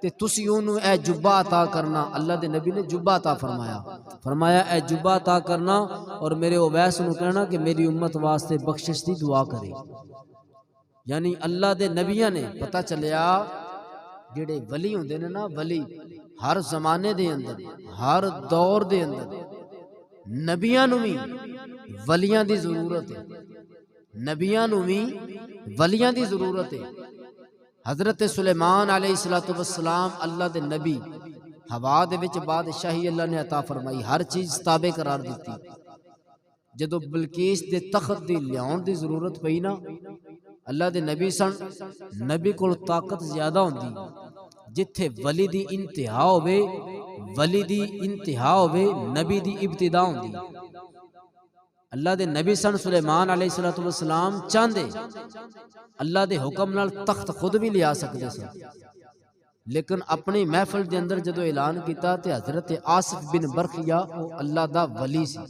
تے تسی اونوں اے جبہ عطا کرنا۔ اللہ دے نبی نے جبہ عطا فرمایا، فرمایا اے جبہ عطا کرنا اور میرے اویس نو کہنا کہ میری امت واسطے بخشش دی دعا کرے۔ یعنی اللہ دے نبیاں نے پتہ چلیا جڑے ولی ہوندے نے نا، ولی ہر زمانے دے اندر، ہر دور دے اندر نبیاں نو بھی ولیاں دی ضرورت ہے، نبیاں نو بھی ولیاں دی ضرورت ہے۔ حضرت سلیمان علیہ السلام اللہ دے نبی، ہوا دے وچ بادشاہی اللہ نے عطا فرمائی، ہر چیز تابع قرار دیتی۔ جدو بلقیس دے تخت دی لیاؤن دی ضرورت پئی نا، اللہ دے نبی سن، نبی کول طاقت زیادہ ہوندی، جتھے ولی دی انتہا ہوئے، ولی دی انتہا ہوئے، نبی دی ابتدا ہوندی۔ اللہ دے نبی سن سلیمان علیہ السلام چاندے اللہ دے حکم نال تخت خود بھی لیا سکتے سن، لیکن اپنی محفل دے اندر جدو اعلان کیتا تے حضرت آصف بن برخیا وہ اللہ دا ولی سی،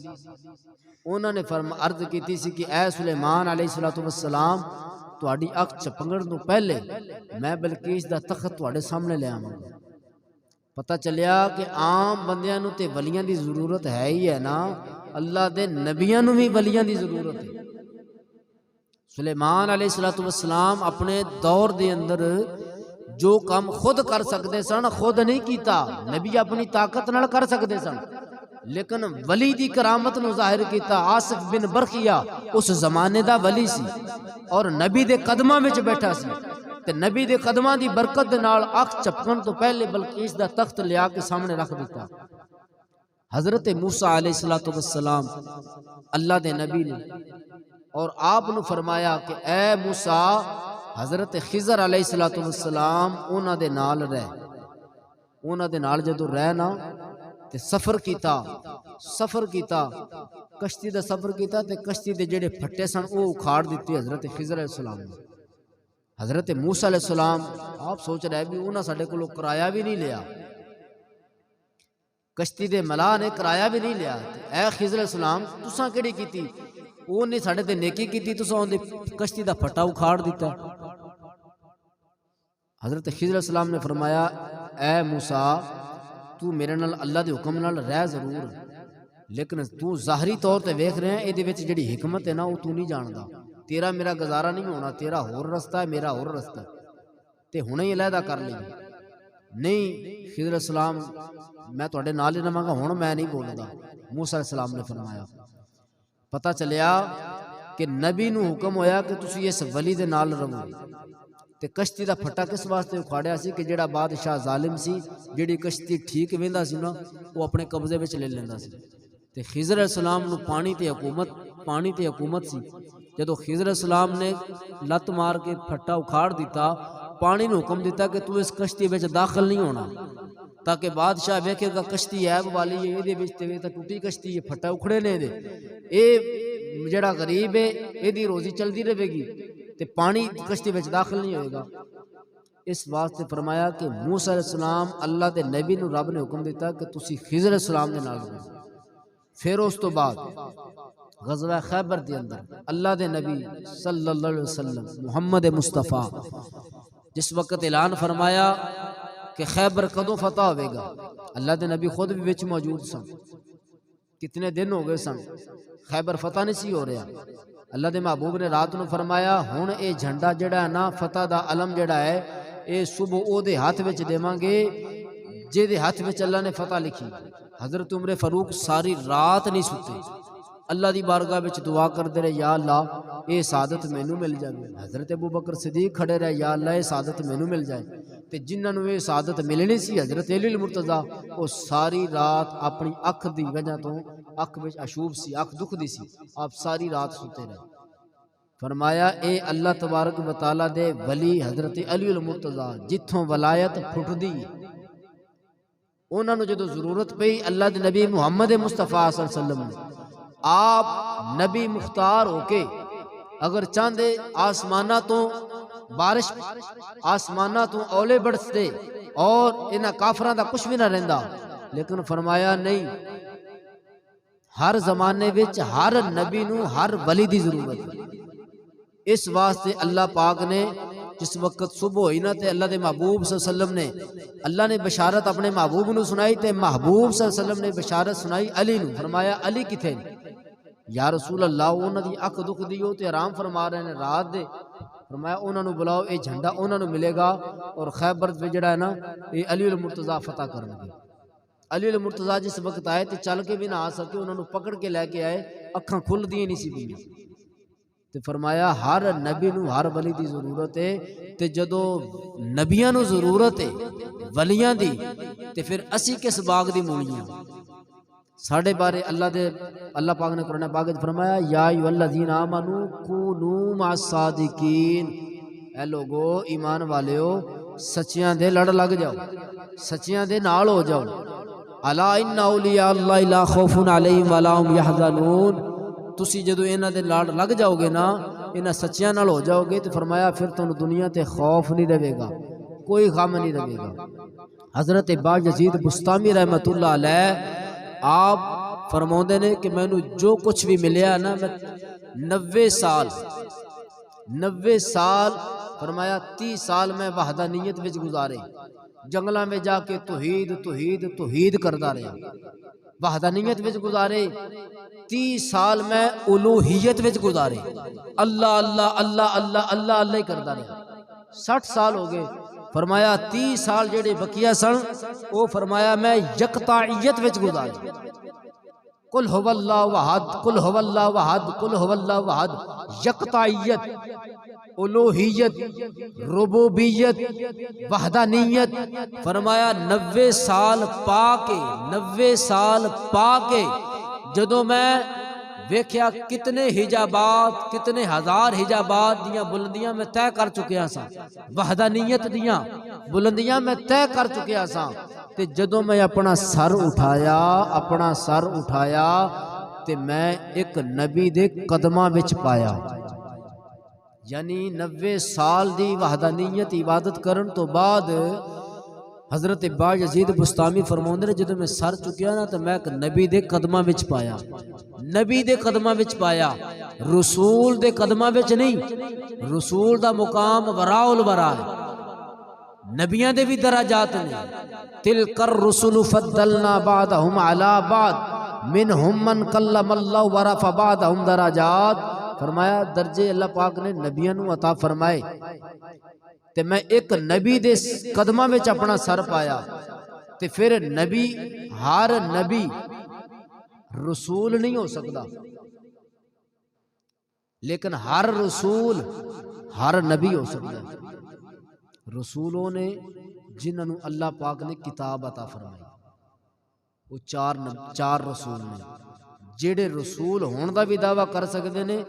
انہوں نے عرض کیتی سی کہ اے سلیمان علیہ السلام تواڈی اکھ چپنگڑ تو پہلے میں بلقیس دا تخت تواڈے سامنے لے آواں گا۔ پتہ چلیا کہ عام بندیاں نو تے ولیاں دی ضرورت ہے ہی ہے نا، اللہ دے نبیاں نو بھی ولیاں دی ضرورت ہے۔ سلیمان علیہ السلام اپنے دور دے اندر جو کام خود کر سکتے سن خود نہیں کیتا، نبی اپنی طاقت نال کر سکتے سن، لیکن ولی دی کرامت نو ظاہر کیتا۔ آصف بن برخیا اس زمانے دا ولی سی اور نبی دے قدماں وچ بیٹھا سی تے نبی دے قدماں دی برکت دے نال اکھ چپکن تو پہلے بلقیس دا تخت لیا کے سامنے رکھ دیتا۔ حضرت موسیٰ علیہ السلام اللہ دے نبی نے اور آپ نو فرمایا کہ اے موسیٰ حضرت خضر علیہ السلام انہاں دے نال رہ، انہاں دے نال جدو رہنا تے سفر کیتا کشتی دا سفر کیتا تے کشتی دے جڑے پھٹے سن او اکھاڑ دیتے حضرت خضر علیہ السلام نے۔ حضرت موسیٰ علیہ السلام آپ سوچ رہے بھی انہاں ساڈے کولوں کرایہ بھی نہیں لیا، کشتی دے ملاح نے کرایہ بھی نہیں لیا، اے خضر علیہ السلام تساں کیڑی کیتی؟ وہ نے ساڈے تے نیکی کیتی، تساں اون دی کشتی دا پھٹا اکھاڑ دیتا۔ حضرت خضر علیہ السلام نے فرمایا اے موسیٰ تو میرے نال اللہ دے حکم نال رہ ضرور، لیکن تو ظاہری طور تے ویکھ رہے ہیں اے دے وچ جڑی حکمت ہے نا وہ تو نہیں جاندا، تیرا میرا گزارا نہیں ہونا، تیرا ہور رستہ ہے میرا ہور رستہ ہے، تے ہنے ہی علیحدہ کر لیں۔ نہیں خضر علیہ السلام میں تواڈے نال ہی رہاں گا، ہن میں نہیں بولدا۔ موسیٰ علیہ السلام نے فرمایا، پتہ چلیا کہ نبی نو حکم ہویا کہ تسی اس ولی دے نال رہو، تے کشتی دا پھٹا کس واسطے اکھاڑیا سی کہ جڑا بادشاہ ظالم سی، جڑی کشتی ٹھیک ویندا سی نا وہ اپنے قبضے وچ لے لیندا سی، تے خضر علیہ السلام نو پانی تے حکومت سی۔ جدو خضر علیہ السلام نے لت مار کے پھٹا اکھاڑ دیتا، پانی نے حکم دیتا کہ تو اس کشتی وچ داخل نہیں ہونا، تاکہ بادشاہ ویکھے گا کشتی عیب والی ہے، یہ وچ تے ٹوٹی کشتی ہے، پھٹا اکھڑے نے دے، اے جڑا غریب ہے ایدی روزی چلدی رہے گی تے پانی کشتی وچ داخل نہیں ہوئے گا۔ اس واسطے فرمایا کہ موسیٰ علیہ السلام اللہ دے نبی نو رب نے حکم دیتا کہ تسی خضر علیہ السلام دے نال رہو۔ پھر اس تو بعد غزوہ خیبر دے اندر اللہ دے نبی صلی اللہ علیہ وسلم محمد مصطفیٰ جس وقت اعلان فرمایا کہ خیبر کدوں فتح ہوئے گا، اللہ دے نبی خود بھی وچ موجود سن، کتنے دن ہو گئے سن خیبر فتح نہیں سی ہو رہا، اللہ دے محبوب نے رات نو فرمایا ہن اے جھنڈا جڑا ہے نا فتح دا علم جڑا ہے اے صبح او دے ہاتھ وچ دیواں گے جے دے ہاتھ وچ اللہ نے فتح لکھی۔ حضرت عمر فاروق ساری رات نہیں ستے، اللہ دی بارگاہ وچ دعا کردے رہے یا اللہ اے سعادت مینوں مل جائے۔ حضرت ابوبکر صدیق کھڑے رہے یا اللہ اے سعادت مینوں مل جائے، تے جنہاں نوں اے سعادت ملنی سی حضرت علی المرتضیٰ او ساری رات اپنی اکھ دی وجہ تو اکھ وچ اشوب سی، اکھ دکھ دی سی، آپ ساری رات ستے رہے۔ فرمایا اے اللہ تبارک و تعالی دے ولی حضرت علی المرتضیٰ جتھوں ولایت پھٹدی انہاں نوں جدوں ضرورت پئی اللہ دے نبی محمد مصطفیٰ صلی اللہ علیہ وسلم آپ نبی مختار ہو کے اگر چاندے آسمانہ تو بارش آسمانہ تو اولے برستے اور انہاں کافراں دا کچھ بھی نہ رہندا، لیکن فرمایا نہیں، ہر زمانے وچ ہر نبی نو ہر ولی دی ضرورت ہے۔ اس واسطے اللہ پاک نے جس وقت صبح ہوئی نا تے اللہ دے محبوب صلی اللہ علیہ وسلم نے اللہ نے بشارت اپنے محبوب نو سنائی تے محبوب صلی اللہ علیہ وسلم نے بشارت سنائی علی نو، فرمایا علی کتھے یا رسول اللہ انہاں دی اکھ دکھ دیو تے آرام فرما رہے ہیں رات دے، فرمایا انہاں نو بلاؤ اے جھنڈا انہاں نو ملے گا اور خیبر وچ جڑا ہے نا اے علی المرتضیٰ فتح کرن گے۔ علی المرتضیٰ جس وقت آئے تے چل کے بھی نہ آ سکے، انہاں نو پکڑ کے لے کے آئے، اکھاں کھل دی نہیں سی پئی تے فرمایا ہر نبی نو ہر ولی دی ضرورت ہے، تے جدوں نبیاں نو ضرورت ہے ولیاں دی تے پھر اسی کس باغ دی مولیاں۔ ساڈے بارے اللہ پاک نے قرآن پاک وچ فرمایا یا ایھا الذین آمنوا کونوا مع الصادقین، اے لوگو ایمان والیو سچیاں دے لڑ لگ جاؤ، سچیاں دے نال ہو جاؤ۔ الا ان اولیاء اللہ لا خوف علیہم ولا هم یحزنون، تسی جدوں انہاں دے لڑ لگ جاؤ گے نا، انہاں سچیاں نال ہو جاؤ گے، تو فرمایا پھر تانوں دنیا تے خوف نہیں رہے گا، کوئی غم نہیں رہے گا۔ حضرت باجزید بستامی رحمت اللہ علیہ آپ فرماؤندے نے کہ میں نو جو کچھ بھی ملیا نا میں 90 سال فرمایا 30 سال میں وحدانیت وچ گزارے، جنگلاں میں جا کے توحید کردا رہا، وحدانیت وچ گزارے، 30 سال میں الوہیت وچ گزارے، اللہ اللہ اللہ اللہ اللہ اللہ ہی کردا رہا۔ 60 سال ہو گئے، فرمایا 30 سال جڑے بقیہ سن وہ فرمایا میں یکتائیت وچ گزارے، قل هو اللہ احد قل هو اللہ احد قل هو اللہ احد، یکتائیت، الوہیت، ربوبیت، وحدانیت، فرمایا 90 سال پا کے جدوں میں ویکھیا کتنے حجابات، کتنے ہزار حجابات دیاں بلندیاں میں طے کر چکیا سا، وحدانیت دیاں بلندیاں میں طے کر چکیا سا، تے جدوں میں اپنا سر اٹھایا تے میں ایک نبی دے قدماں وچ پایا، یعنی 90 سال دی وحدانیت عبادت کرن تو بعد حضرت باجزید بستامی فرماؤندے نے جدوں میں سر چکیا نا تو میں ایک نبی دے قدماں وچ پایا، نبی دے قدماں وچ پایا، رسول دے قدماں وچ نہیں، رسول دا مقام وراء الورا ہے، نبیاں دے بھی درجات نے، تلک الرسل فضلنا بعضهم على بعض منهم من کلم اللہ ورفع بعضهم درجات، فرمایا درجے اللہ پاک نے نبیاں نو عطا فرمائے، تے میں ایک نبی دے قدماں وچ اپنا سر پایا، تے پھر نبی ہر نبی رسول نہیں ہو سکتا، لیکن ہر رسول ہر نبی ہو سکتا ہے۔ رسولوں نے جنہوں نے اللہ پاک نے کتاب عطا فرمائی وہ چار رسول نے، جڑے رسول ہون دا بھی دعویٰ کر سکتے ہیں،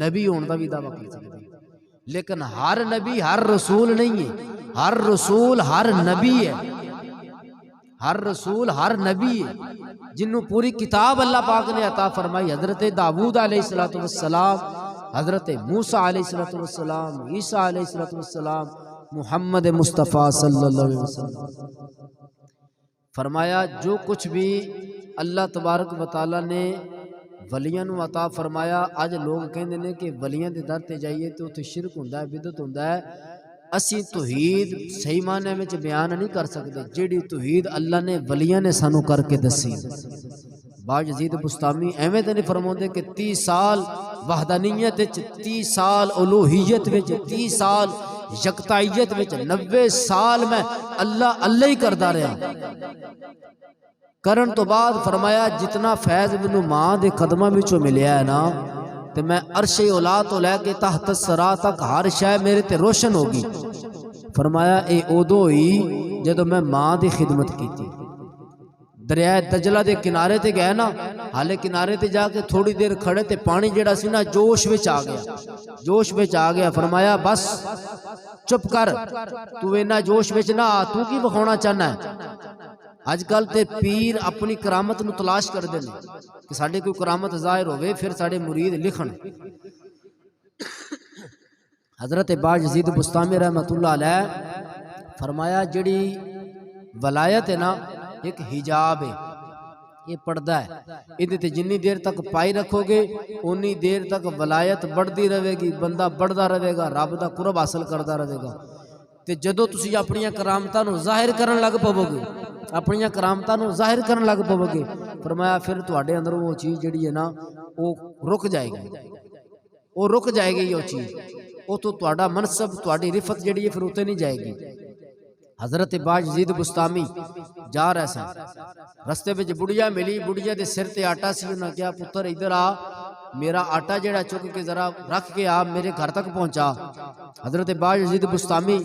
نبی ہون دا بھی دعویٰ کر سکتے ہیں، لیکن ہر نبی ہر رسول نہیں ہے، ہر رسول ہر نبی ہے، ہر رسول ہر نبی ہے، جنہوں پوری کتاب اللہ پاک نے عطا فرمائی، حضرت داؤد علیہ السلام، حضرت موسیٰ علیہ السلام، عیسیٰ علیہ السلام، محمد مصطفیٰ صلی اللہ علیہ وسلم۔ فرمایا جو کچھ بھی اللہ تبارک و تعالیٰ نے ولیاں نو عطا فرمایا۔ اج لوگ کہندے نے کہ ولیاں دے در تے جائیے تے اوتھے شرک ہوندا ہے، بدعت ہوندا ہے۔ اسی توحید صحیح معنی وچ بیان نہیں کر سکدے، جیڑی توحید اللہ نے ولیاں نے سانو کر کے دسی۔ باجزید بستامی ایویں تے نہیں فرماندے کہ 30 سال وحدانیت وچ، 30 سال الوہیت وچ، 30 سال یکتائیت وچ، 90 سال میں اللہ اللہ ہی کردا رہا۔ کرن تو بعد فرمایا جتنا فیض مینوں ماں دے قدماں وچوں ملیا ہے نا، تے میں عرش اولا تو لے کے تحت الثری تک ہر شے میرے تے روشن ہوگی۔ فرمایا اے اودوں ہی جدوں میں ماں دی خدمت کیتی۔ دریائے دجلہ دے کنارے تے گئے نا، حالے کنارے تے جا کے تھوڑی دیر کھڑے تے پانی جڑا سی نا جوش وچ آ گیا، جوش وچ آ گیا۔ فرمایا بس چپ کر، تو اینا جوش وچ نہ آ، تو کی بخانا چاہنا ہے؟ اج کل تے پیر اپنی کرامت نو تلاش کر دے کہ ساڈے کوئی کرامت ظاہر ہوئے پھر ساڈے مرید لکھن۔ حضرت باجزید بستامی رحمۃ اللہ علیہ فرمایا جڑی ولایت ہے نا ایک حجاب ہے، یہ پردہ ہے، ادھے تے جنی دیر تک پائی رکھو گے انی دیر تک ولایت بڑھتی رہے گی، بندہ بڑھتا رہے گا، رب دا قرب حاصل کرتا رہے گا۔ تے جدو تسی اپنی کرامتاں نو ظاہر کرن لگ پو گے، اپنی کرامتاں نو ظاہر کرن لگ پو گے، فرمایا پھر تواڈے اندر وہ چیز جڑی ہے نا وہ رک جائے گی، وہ رک جائے گی، وہ چیز وہ تو تواڈا منصب تواڈی رفت جڑی ہے پھر اوتے نہیں جائے گی۔ حضرت باجزید بستامی جا رہے سن، رستے وچ بڑھیا ملی، بڑھیا دے سر تے آٹا سی، انہاں کہا پتر ادھر آ، میرا آٹا جڑا چک کے ذرا رکھ کے آ، میرے گھر تک پہنچا۔ حضرت باجزید بستامی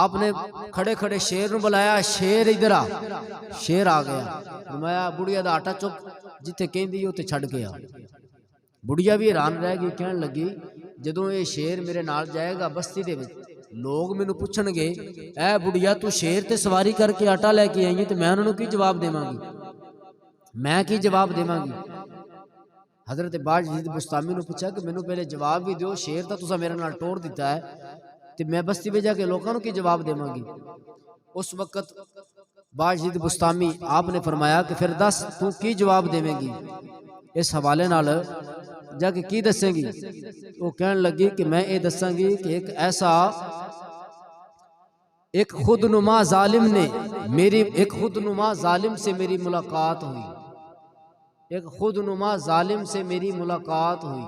آپ نے کھڑے کھڑے شیر نو بلایا، شیر ادھر آ، شیر آ گیا۔ فرمایا بڑھیا دا آٹا چک جتھے کہندی اوتے چھڈ گیا۔ بڑھیا بھی حیران رہ گئی، کہن لگی جدوں یہ شیر میرے نال جائے گا بستی دے وچ، لوگ مینوں پوچھن گے اے بڑھیا تو شیر تے سواری کر کے آٹا لے کے آئی تے میں انہاں نوں کی جواب دیواں گی، میں کی جواب دیواں گی؟ حضرت باجزید بستامی نو پوچھا کہ مینوں پہلے جواب بھی دیو، شیر تا تساں میرے نال ٹور دیتا ہے تے میں بستی وچ جا کے لوکاں نوں کی جواب دیواں گی؟ اس وقت باجزید بستامی آپ نے فرمایا کہ پھر دس تو کی جواب دیویں گی؟ اس حوالے نال جا کے کی دسیں گی؟ وہ کہن لگی کہ میں یہ دساں گی کہ ایک ایسا ایک خود نما ظالم نے میری ایک خود نما ظالم سے میری ملاقات ہوئی، ایک خود نما ظالم سے میری ملاقات ہوئی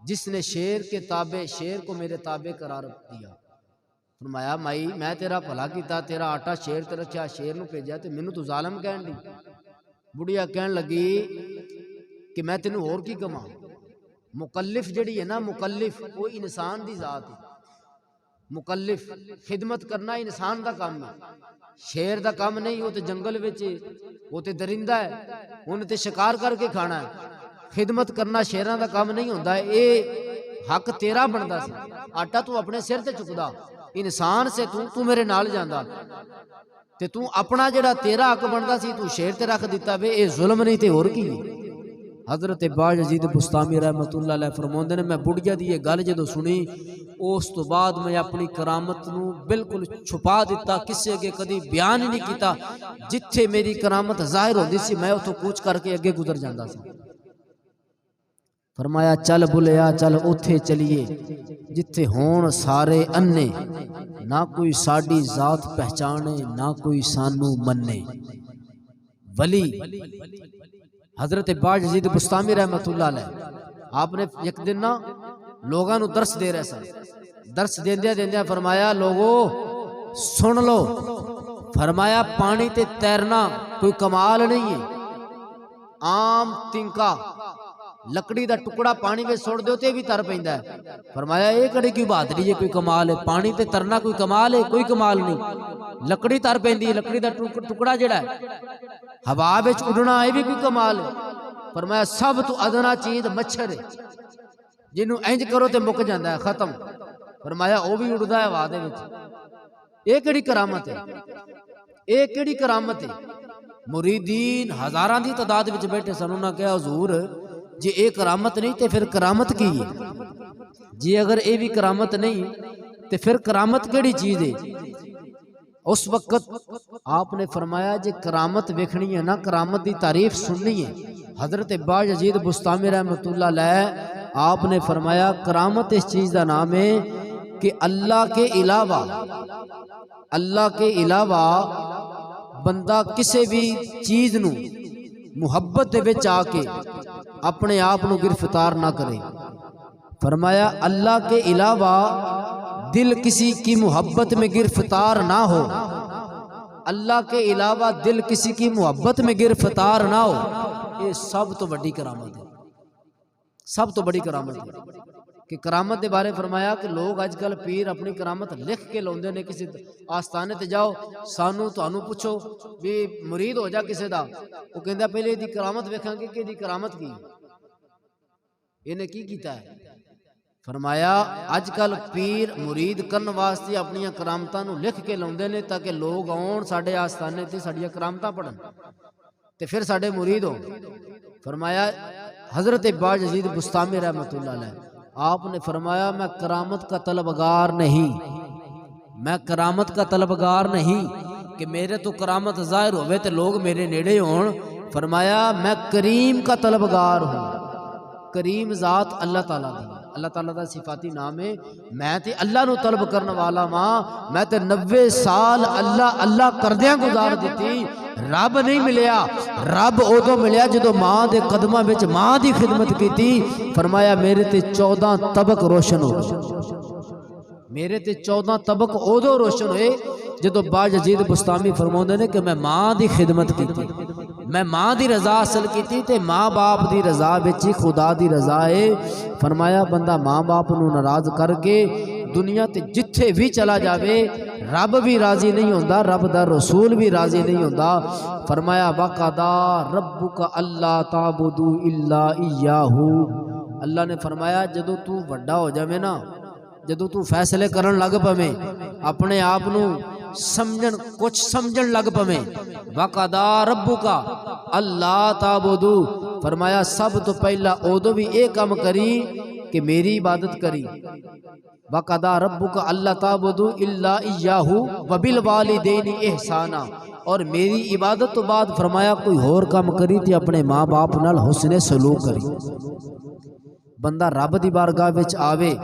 جس نے شیر کے تابع شیر کو میرے تابع قرار دیا۔ فرمایا مائی میں تیرا بھلا کیتا، تیرا آٹا شیر تے رکھیا، شیر نو بھیجا تے مینوں تو ظالم کہن دی۔ بڑھیا کہن لگی کہ میں تینوں اور کی کما، مکلف جڑی ہے نا، مکلف وہ انسان دی ذات ہے، مکلف خدمت کرنا انسان دا کام ہے، شیر دا کام نہیں، وہ تے جنگل وچ وہ تے درندہ ہے، انہیں تے شکار کر کے کھانا ہے، خدمت کرنا شیراں دا کام نہیں ہوندا ہے۔ اے حق تیرا بندا سی، آٹا تو اپنے سر تے چکدا، انسان سے تو میرے نال جاندا تے تو اپنا جڑا تیرا حق بندا سی تو شیر تے رکھ دیتا وے، اے ظلم نہیں تے اور کی؟ حضرت باجزید بستامی رحمۃ اللہ علیہ فرماندے نے میں بڑھیا دی یہ گل جدوں سنی اس تو بعد میں اپنی کرامت نو بالکل چھپا دیتا، کسے اگے کدی بیان ہی نہیں کیتا، جتھے میری کرامت ظاہر ہوندی سی میں اتھوں کوچ کر کے اگے گزر جاندا سی۔ فرمایا چل بلیا چل اوتھے چلیے جتھے ہون سارے انے، نہ کوئی ساڈی ذات پہچانے نہ کوئی سانو منے۔ ولی حضرت باجزید بستامی رحمۃ اللہ علیہ آپ نے ایک دن نا لوگاں نو درس دے رہے سن، درس دیندے دیندے فرمایا لوگو سن لو، فرمایا پانی تے تیرنا کوئی کمال نہیں ہے، عام تنکا لکڑی دا ٹکڑا پانی میں سوڑ دیو تے بھی تر پیندا ہے۔ فرمایا اے کڑی کی بہادری ہے، کوئی کمال ہے؟ پانی تے ترنا کوئی کمال ہے؟ کوئی کمال نہیں، لکڑی تر پیندی ہے، لکڑی دا ٹکڑا جڑا ہے ہوا وچ اڑنا اے بھی کوئی کمال ہے؟ فرمایا سب تو ادنا چیز مچھر ہے، جنوں انج کرو تے مک جاندا ہے، ختم۔ فرمایا او بھی اڑدا ہے ہوا دے وچ، اے کیڑی کرامت ہے؟ اے کیڑی کرامت ہے؟ مریدین ہزاراں دی تعداد وچ بیٹھے سن، انہاں کہا حضور جی اے کرامت نہیں تے پھر کرامت کی ہے؟ جی اگر اے بھی کرامت نہیں تے پھر کرامت کیڑی چیز ہے؟ اس وقت آپ نے فرمایا جی کرامت ویکھنی ہے نا، کرامت دی تعریف سننی ہے حضرت باجید بستامی رحمۃ اللہ علیہ آپ نے فرمایا کرامت اس چیز کا نام ہے کہ اللہ کے علاوہ بندہ کسی بھی چیز نو محبت دے وچ آ کے اپنے آپ نو گرفتار نہ کرے۔ فرمایا اللہ کے علاوہ دل کسی کی محبت میں گرفتار نہ ہو، اللہ کے علاوہ دل کسی کی محبت میں گرفتار نہ ہو، یہ سب تو بڑی کرامت ہے، سب تو بڑی کرامت ہے۔ کہ کرامت دے بارے فرمایا کہ لوگ اج کل پیر اپنی کرامت لکھ کے لاؤندے نے، کسی آستانے تے جاؤ سانو تانوں پوچھو بھی مرید ہو جا کسی دا، وہ کہندا پہلے دی کرامت ویکھاں گے کہ دی کرامت کی انہیں کی کیتا ہے۔ فرمایا اج کل پیر مرید کرن واسطے اپنی کرامتاں نو لکھ کے لاؤندے نے تاکہ لوگ آؤن ساڈے آستانے تے ساڈیاں کرامتاں پڑھن تے پھر ساڈے مرید ہو۔ فرمایا حضرت باجید بستامی رحمۃ اللہ علیہ آپ نے فرمایا میں کرامت کا طلبگار نہیں، میں کرامت کا طلبگار نہیں کہ میرے تو کرامت ظاہر ہوئے تے لوگ میرے نیڑے ہون۔ فرمایا میں کریم کا طلبگار ہوں، کریم ذات اللہ تعالیٰ دی، اللہ تعالیٰ دا صفاتی نام ہے۔ میں تے اللہ نو طلب کرنے والا ماں، میں تے 90 سال اللہ اللہ کردیاں گزار دیتی، رب نہیں ملیا۔ رب ادو ملیا جدو ماں دے قدماں وچ ماں دی خدمت کیتی۔ فرمایا میرے تے 14 طبق روشن ہو، میرے تے 14 طبق ادو روشن ہوئے جدو باجید بستامی فرماؤندے نے کہ میں ماں دی خدمت کیتی، میں ماں دی رضا حاصل کیتی تے ماں باپ دی رضا وچ خدا دی رضا ہے۔ فرمایا بندہ ماں باپ نو ناراض کر کے دنیا تے جتھے بھی چلا جاوے رب بھی راضی نہیں ہوندا، رب دا رسول بھی راضی نہیں ہوندا۔ فرمایا وقضا ربک الا تعبدوا الا ایاہ، اللہ نے فرمایا جدو تو وڈا ہو جاوے نا، جدو تو فیصلے کرن لگ پویں، اپنے آپ نو سمجھن کچھ سمجھن لگ پویں، وقضا ربک الا تعبدوا، فرمایا سب تو پہلا ادو بھی اے کام کری کہ میری عبادت کری۔ وقضا ربک الا تعبدوا الا ایاہ وبالوالدین احسانا، اور میری عبادت تو بعد فرمایا کوئی اور کام کری تے اپنے ماں باپ نال حسن سلوک کری۔ بندہ رب دی بارگاہ وچ آوے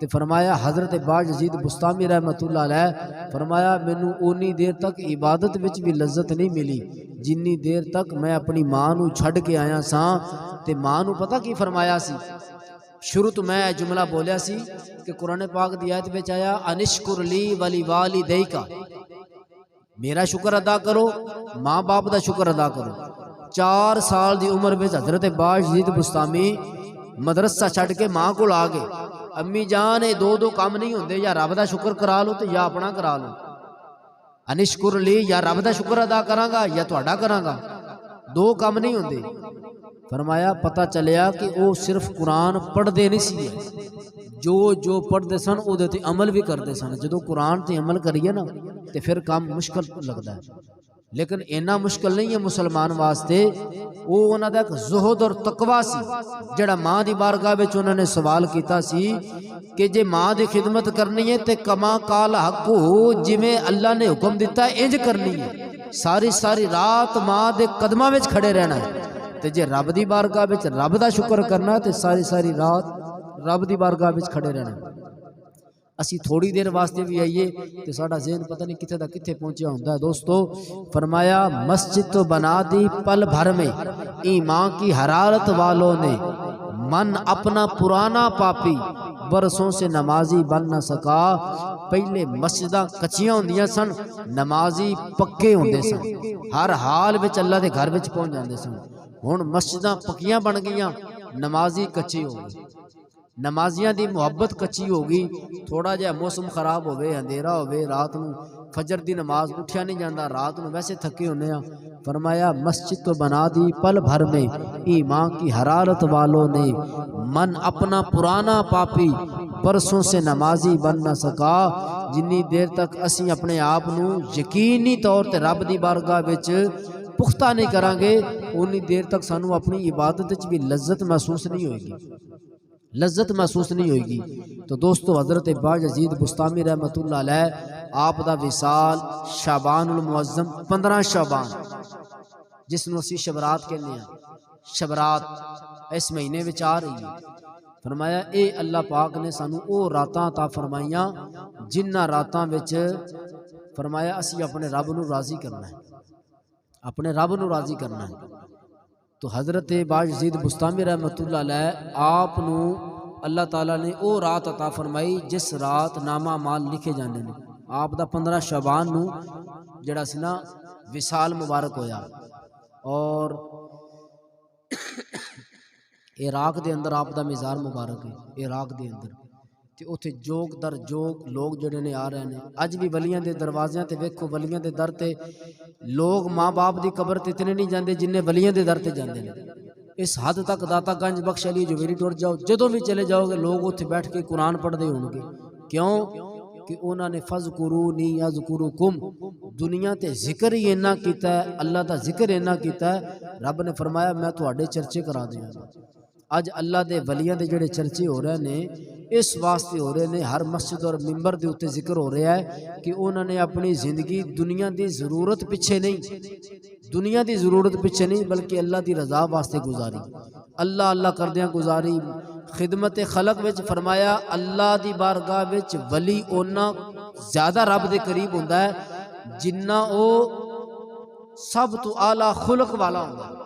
تے فرمایا حضرت باجید بستامی رحمۃ اللہ علیہ فرمایا مینوں اونی دیر تک عبادت وچ بھی لذت نہیں ملی جنی دیر تک میں اپنی ماں نو چھڈ کے آیا ساں۔ تے ماں نو پتہ کی فرمایا سی؟ شروع تو میں جملہ بولیا سی کہ قرآن پاک دی آیت وچ آیا انشکر لی ولی والدیک، میرا شکر ادا کرو، ماں باپ دا شکر ادا کرو۔ 4 سال دی عمر وچ حضرت باجید بستامی مدرسہ چھڈ کے ماں کول آ گئے۔ امی جان اے دو کام نہیں ہوندے، یا رب دا شکر کرا لو تے یا اپنا کرا لو۔ انشکر لی یا رب دا شکر ادا کراں گا یا تہاڈا کراں گا، دو کام نہیں ہوندے۔ فرمایا پتہ چلیا کہ وہ صرف قرآن پڑھ دے نہیں سی، جو پڑھ دے سن او دے تے عمل بھی کر دے سن۔ جدو قرآن تے عمل کریے نا تے پھر کام مشکل لگتا ہے، لیکن اینا مشکل نہیں ہے مسلمان واسطے۔ وہ انہاں دا ایک زہد اور تقوی سی جڑا ماں دی بارگاہ وچ انہاں نے سوال کیتا سی کہ جے ماں دی خدمت کرنی ہے تے کما قال حق ہو، جویں اللہ نے حکم دیتا ہے انج کرنی ہے، ساری رات ماں دے قدماں وچ کھڑے رہنا ہے۔ تے جے رب دی بارگاہ وچ رب دا شکر کرنا تے ساری رات رب دی بارگاہ وچ کھڑے رہنا۔ اسی تھوڑی دیر واسطے بھی آئیے تے ساڈا ذہن پتہ نہیں کتھے دا کتھے پہنچیا ہوندا ہے۔ دوستو فرمایا مسجد تو بنا دی پل بھر میں ایمان کی حرارت والوں نے، من اپنا پرانا پاپی برسوں سے نمازی بن نہ سکا۔ پہلے مسجداں کچیاں ہوندیاں سن، نمازی پکے ہوندے سن، ہر حال وچ اللہ دے گھر وچ پہنچ جاندے سن۔ ہن مسجداں پکیاں بن گئیاں، نمازی کچے ہو گئے، نمازیاں دی محبت کچی ہوگی۔ تھوڑا جہا موسم خراب ہوئے، اندھیرا ہوئے، رات نو فجر دی نماز اٹھیا نہیں جاندہ، رات نو ویسے تھکے ہونے ہیں۔ فرمایا مسجد تو بنا دی پل بھر میں ایمان کی حرارت والوں نے، من اپنا پرانا پاپی برسوں سے نمازی بن نہ سکا۔ جنی دیر تک اسی اپنے آپ نو یقینی طور تے رب دی بارگاہ وچ پختہ نہیں کریں گے، انی دیر تک سانو اپنی عبادت وچ بھی لذت محسوس نہیں ہوئے گی، لذت محسوس نہیں ہوئے گی۔ تو دوستو حضرت باجید بستامی رحمۃ اللہ علیہ آپ دا وصال شعبان المعظم 15 شعبان جس نو اسی شبرات کہنے ہیں، شبرات اس مہینے وچ آ رہی ہے۔ فرمایا اے اللہ پاک نے سانو او راتاں عطا فرمائیاں جنہاں راتاں وچ فرمایا اسی اپنے رب نو راضی کرنا ہے، اپنے رب نو راضی کرنا ہے۔ تو حضرت باجزید بستامی رحمۃ اللہ علیہ آپ نو اللہ تعالیٰ نے او رات عطا فرمائی جس رات نامہ مال لکھے جانے نے۔ آپ دا 15 شعبان نو جڑا سی نا وصال مبارک ہویا، اور عراق دے اندر آپ دا مزار مبارک ہے، عراق دے اندر تے اوتھے جوگ در جوگ لوگ جڑے نے آ رہے ہیں۔ اج بھی ولیاں دے دروازیاں تے ویکھو، ولیاں دے در تے لوگ ماں باپ دی قبر تے اتنے نہیں جاندے جننے ولیاں دے در تے جاندے نے۔ اس حد تک داتا گنج بخش علی جویری ٹر جاؤ، جدوں بھی چلے جاؤ گے لوگ اوتھے بیٹھ کے قرآن پڑھ دے ہون گے۔ کیوں کہ انہاں نے فذکرونی اذکرکم، دنیا تے ذکر ہی اینا کیتا ہے، اللہ دا ذکر اینا کیتا ہے، رب نے فرمایا میں تواڈے چرچے کرا دیاں گا۔ اج اللہ دے ولیاں دے جڑے چرچے ہو رہے نے اس واسطے ہو رہے نے، ہر مسجد اور ممبر دے اوتے ذکر ہو رہا ہے کہ انہوں نے اپنی زندگی دنیا دی ضرورت پیچھے نہیں، دنیا دی ضرورت پیچھے نہیں بلکہ اللہ دی رضا واسطے گزاری، اللہ اللہ کردیاں گزاری۔ خدمت خلق وچ فرمایا اللہ دی بارگاہ وچ ولی اونا زیادہ رب دے قریب ہوندا ہے جنہ او سب تو اعلیٰ خلق والا ہوندا ہے،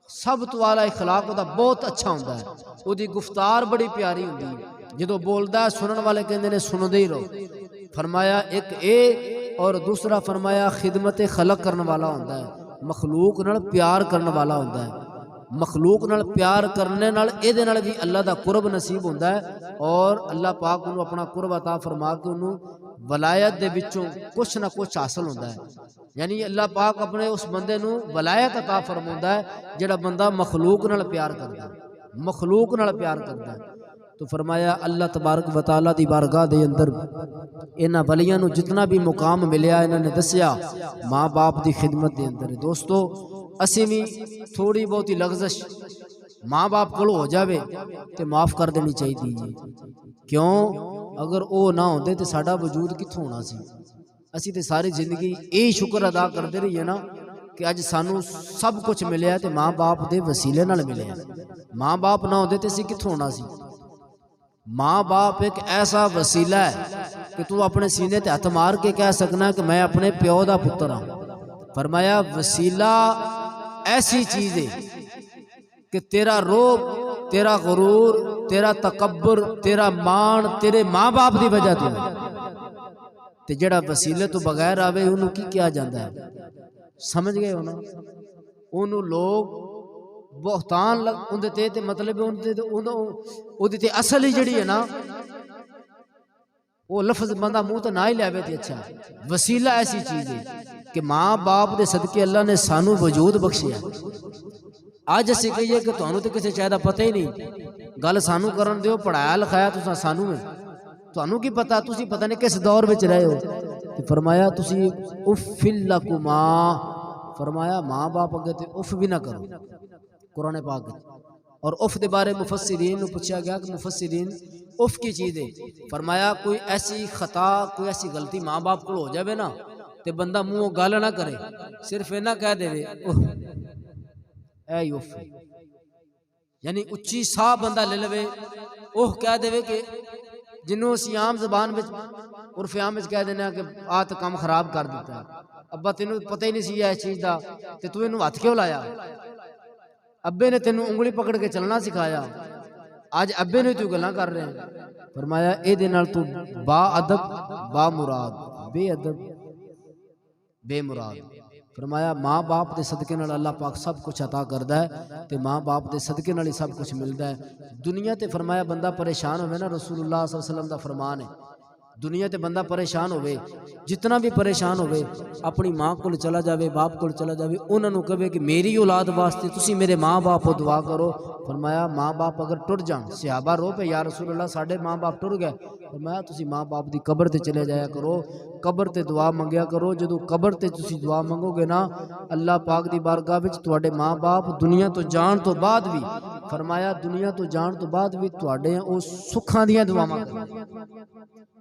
سب تو اعلیٰ اخلاق دا بہت اچھا ہوندا ہے، او دی گفتار بڑی پیاری ہوندی ہے، جدوں بولدا ہے سنن والے کہندے نے سندے ہی رہو۔ فرمایا ایک اے اور دوسرا فرمایا خدمت خلق کرنے والا ہوندا ہے، مخلوق نال پیار کرنے والا ہوندا ہے، مخلوق نال پیار کرنے نال اے دے نال بھی اللہ دا قرب نصیب ہوندا ہے، اور اللہ پاک انہوں اپنا قرب عطا فرما کے انہوں ولایت دے وچوں کچھ نہ کچھ حاصل ہوندا ہے۔ یعنی اللہ پاک اپنے اس بندے نو ولایت عطا فرماوندا ہے جڑا بندہ مخلوق نال پیار کردا ہے، مخلوق نال پیار کردا ہے۔ تو فرمایا اللہ تبارک و تعالی دی بارگاہ دے اندر انہاں ولیاں نو جتنا بھی مقام ملیا انہاں نے دسیا ماں باپ دی خدمت دے اندر۔ دوستو اسی بھی تھوڑی بہت ہی لغزش ماں باپ کول ہو جاوے تے معاف کر دینی چاہیے جی۔ کیوں اگر او نہ ہوندے تے ساڈا وجود کتھوں ہونا سی؟ اسی تے ساری زندگی یہی شکر ادا کرتے رہیے نا کہ اج سانو سب کچھ ملیا تے ماں باپ دے وسیلے نال ملیا، ماں باپ نہ ہوندے تے اسی کتھوں ہونا سی؟ ماں باپ ایک ایسا وسیلہ ہے کہ تو اپنے سینے تے ہاتھ مار کے کہہ سکنا کہ میں اپنے پیو دا پتر ہاں۔ فرمایا وسیلہ ایسی چیز ہے کہ تیرا روب، تیرا غرور، تیرا تکبر، تیرا مان تیرے ماں باپ دی وجہ تو ہے، تے جڑا وسیلے تو بغیر آوے انہوں کی کیا جاندہ ہے؟ سمجھ گئے ہو نا؟ انہوں لوگ بہتان اندھے تے مطلب اندھے تے اصل ہی جڑی ہے نا وہ لفظ بندہ منہ تو نہ ہی لے آوے تے اچھا۔ وسیلہ ایسی چیز ہے کہ ماں باپ دے صدقے اللہ نے سانو وجود بخشیا۔ آج اسی کہیے کہ تو انہوں تے کسی چاہدہ پتہ ہی نہیں، گل سانو کرن دیو پڑھایا لکھایا تو سانو میں تو انہوں کی پتہ تسی پتہ نہیں کس دور وچ رہے ہو۔ فرمایا تسی افل لکما، فرمایا ماں باپ اگے تے اف بھی نہ کرو، قرآن پاک۔ اور اف دے بارے مفسرین نو پوچھا گیا کہ مفسرین اف کی چیز ہے؟ فرمایا کوئی ایسی خطا کوئی ایسی غلطی ماں باپ کو ہو جاوے نا تے بندہ منہ گال نہ کرے، صرف اینا کہہ دے اے اف، یعنی اچھی سا بندہ لے لوے اوہ کہہ دے کہ جنہوں اسی عام زبان میں عرف عام میں کہہ دینا کہ آت کام خراب کر دیتا ہے، ابا تینوں پتہ ہی نہیں سی ہے چیز دا تے تو انہوں ہاتھ کیوں لایا؟ ابے نے تینوں انگلی پکڑ کے چلنا سکھایا، آج ابے نے تو گلاں کر رہے ہیں۔ فرمایا اے دے نال تو با ادب با مراد، بے ادب بے مراد۔ فرمایا ماں باپ دے صدقے نال اللہ پاک سب کچھ عطا کردا ہے تے ماں باپ دے صدقے نال ہی سب کچھ ملدا ہے۔ دنیا تے فرمایا بندہ پریشان ہوئے نا، رسول اللہ صلی اللہ علیہ وسلم دا فرمان ہے دنیا تے بندہ پریشان ہوئے، جتنا بھی پریشان ہوئے اپنی ماں کو چلا جاوے، باپ کو چلا جاوے، انہوں نے کہے کہ میری اولاد واسطے تسی میرے ماں باپ کو دعا کرو۔ فرمایا ماں باپ اگر ٹر جان، صحابہ رو پہ یا رسول اللہ ساڑھے ماں باپ ٹر گئے، فرمایا تسی ماں باپ دی قبر تے چلے جایا کرو، قبر تے دعا منگیا کرو۔ جدو قبر تے تسی دعا منگو گے نا اللہ پاک دی بارگاہ وچ تواڈے ماں باپ دنیا تو جان تو بعد بھی، فرمایا دنیا تو جان تو بعد بھی تواڈے او سکھاں دیاں دعاواں کرن،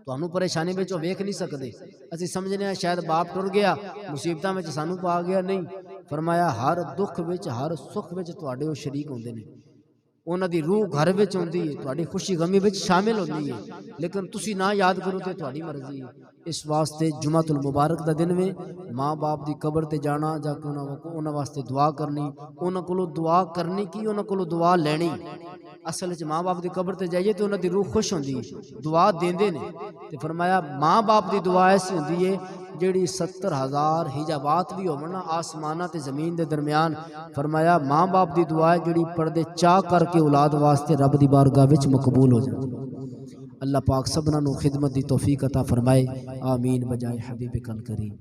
تانوں پریشانی وچ ویکھ نہیں سکدے۔ اسی سمجھنے ہیں شاید باپ ٹر گیا مصیبتاں وچ سانوں پا گیا، نہیں۔ فرمایا ہر دکھ وچ ہر سکھ وچ تواڈے او شریک ہوندے نے انہاں دی روح گھر وچ ہوندی ہے تواڈی خوشی غمی وچ شامل ہوندی ہے لیکن تسی نہ یاد کرو تے تواڈی مرضی ہے اس واسطے جمعۃ المبارک دا دن میں ماں باپ دی قبر تے جانا جا کے انہاں واسطے دعا کرنی انہاں کولوں دعا کرنی کی انہاں کولوں دعا لینی اصل وچ ماں باپ دی قبر تے جائیے تے انہاں دی روح خوش ہوندی ہے دعا دیندے نے تے فرمایا ماں باپ دی دعا ایسی ہوندی ہے جیڑی 70,000 حجابات بھی ہون آسماناں تے زمین دے درمیان فرمایا ماں باپ دی دعا ہے جیڑی پردے چاہ کر کے اولاد واسطے رب دی بارگاہ وچ مقبول ہو جاندی اللہ پاک سبنا نو خدمت دی توفیق عطا فرمائے آمین بجائے حبیب کل کریم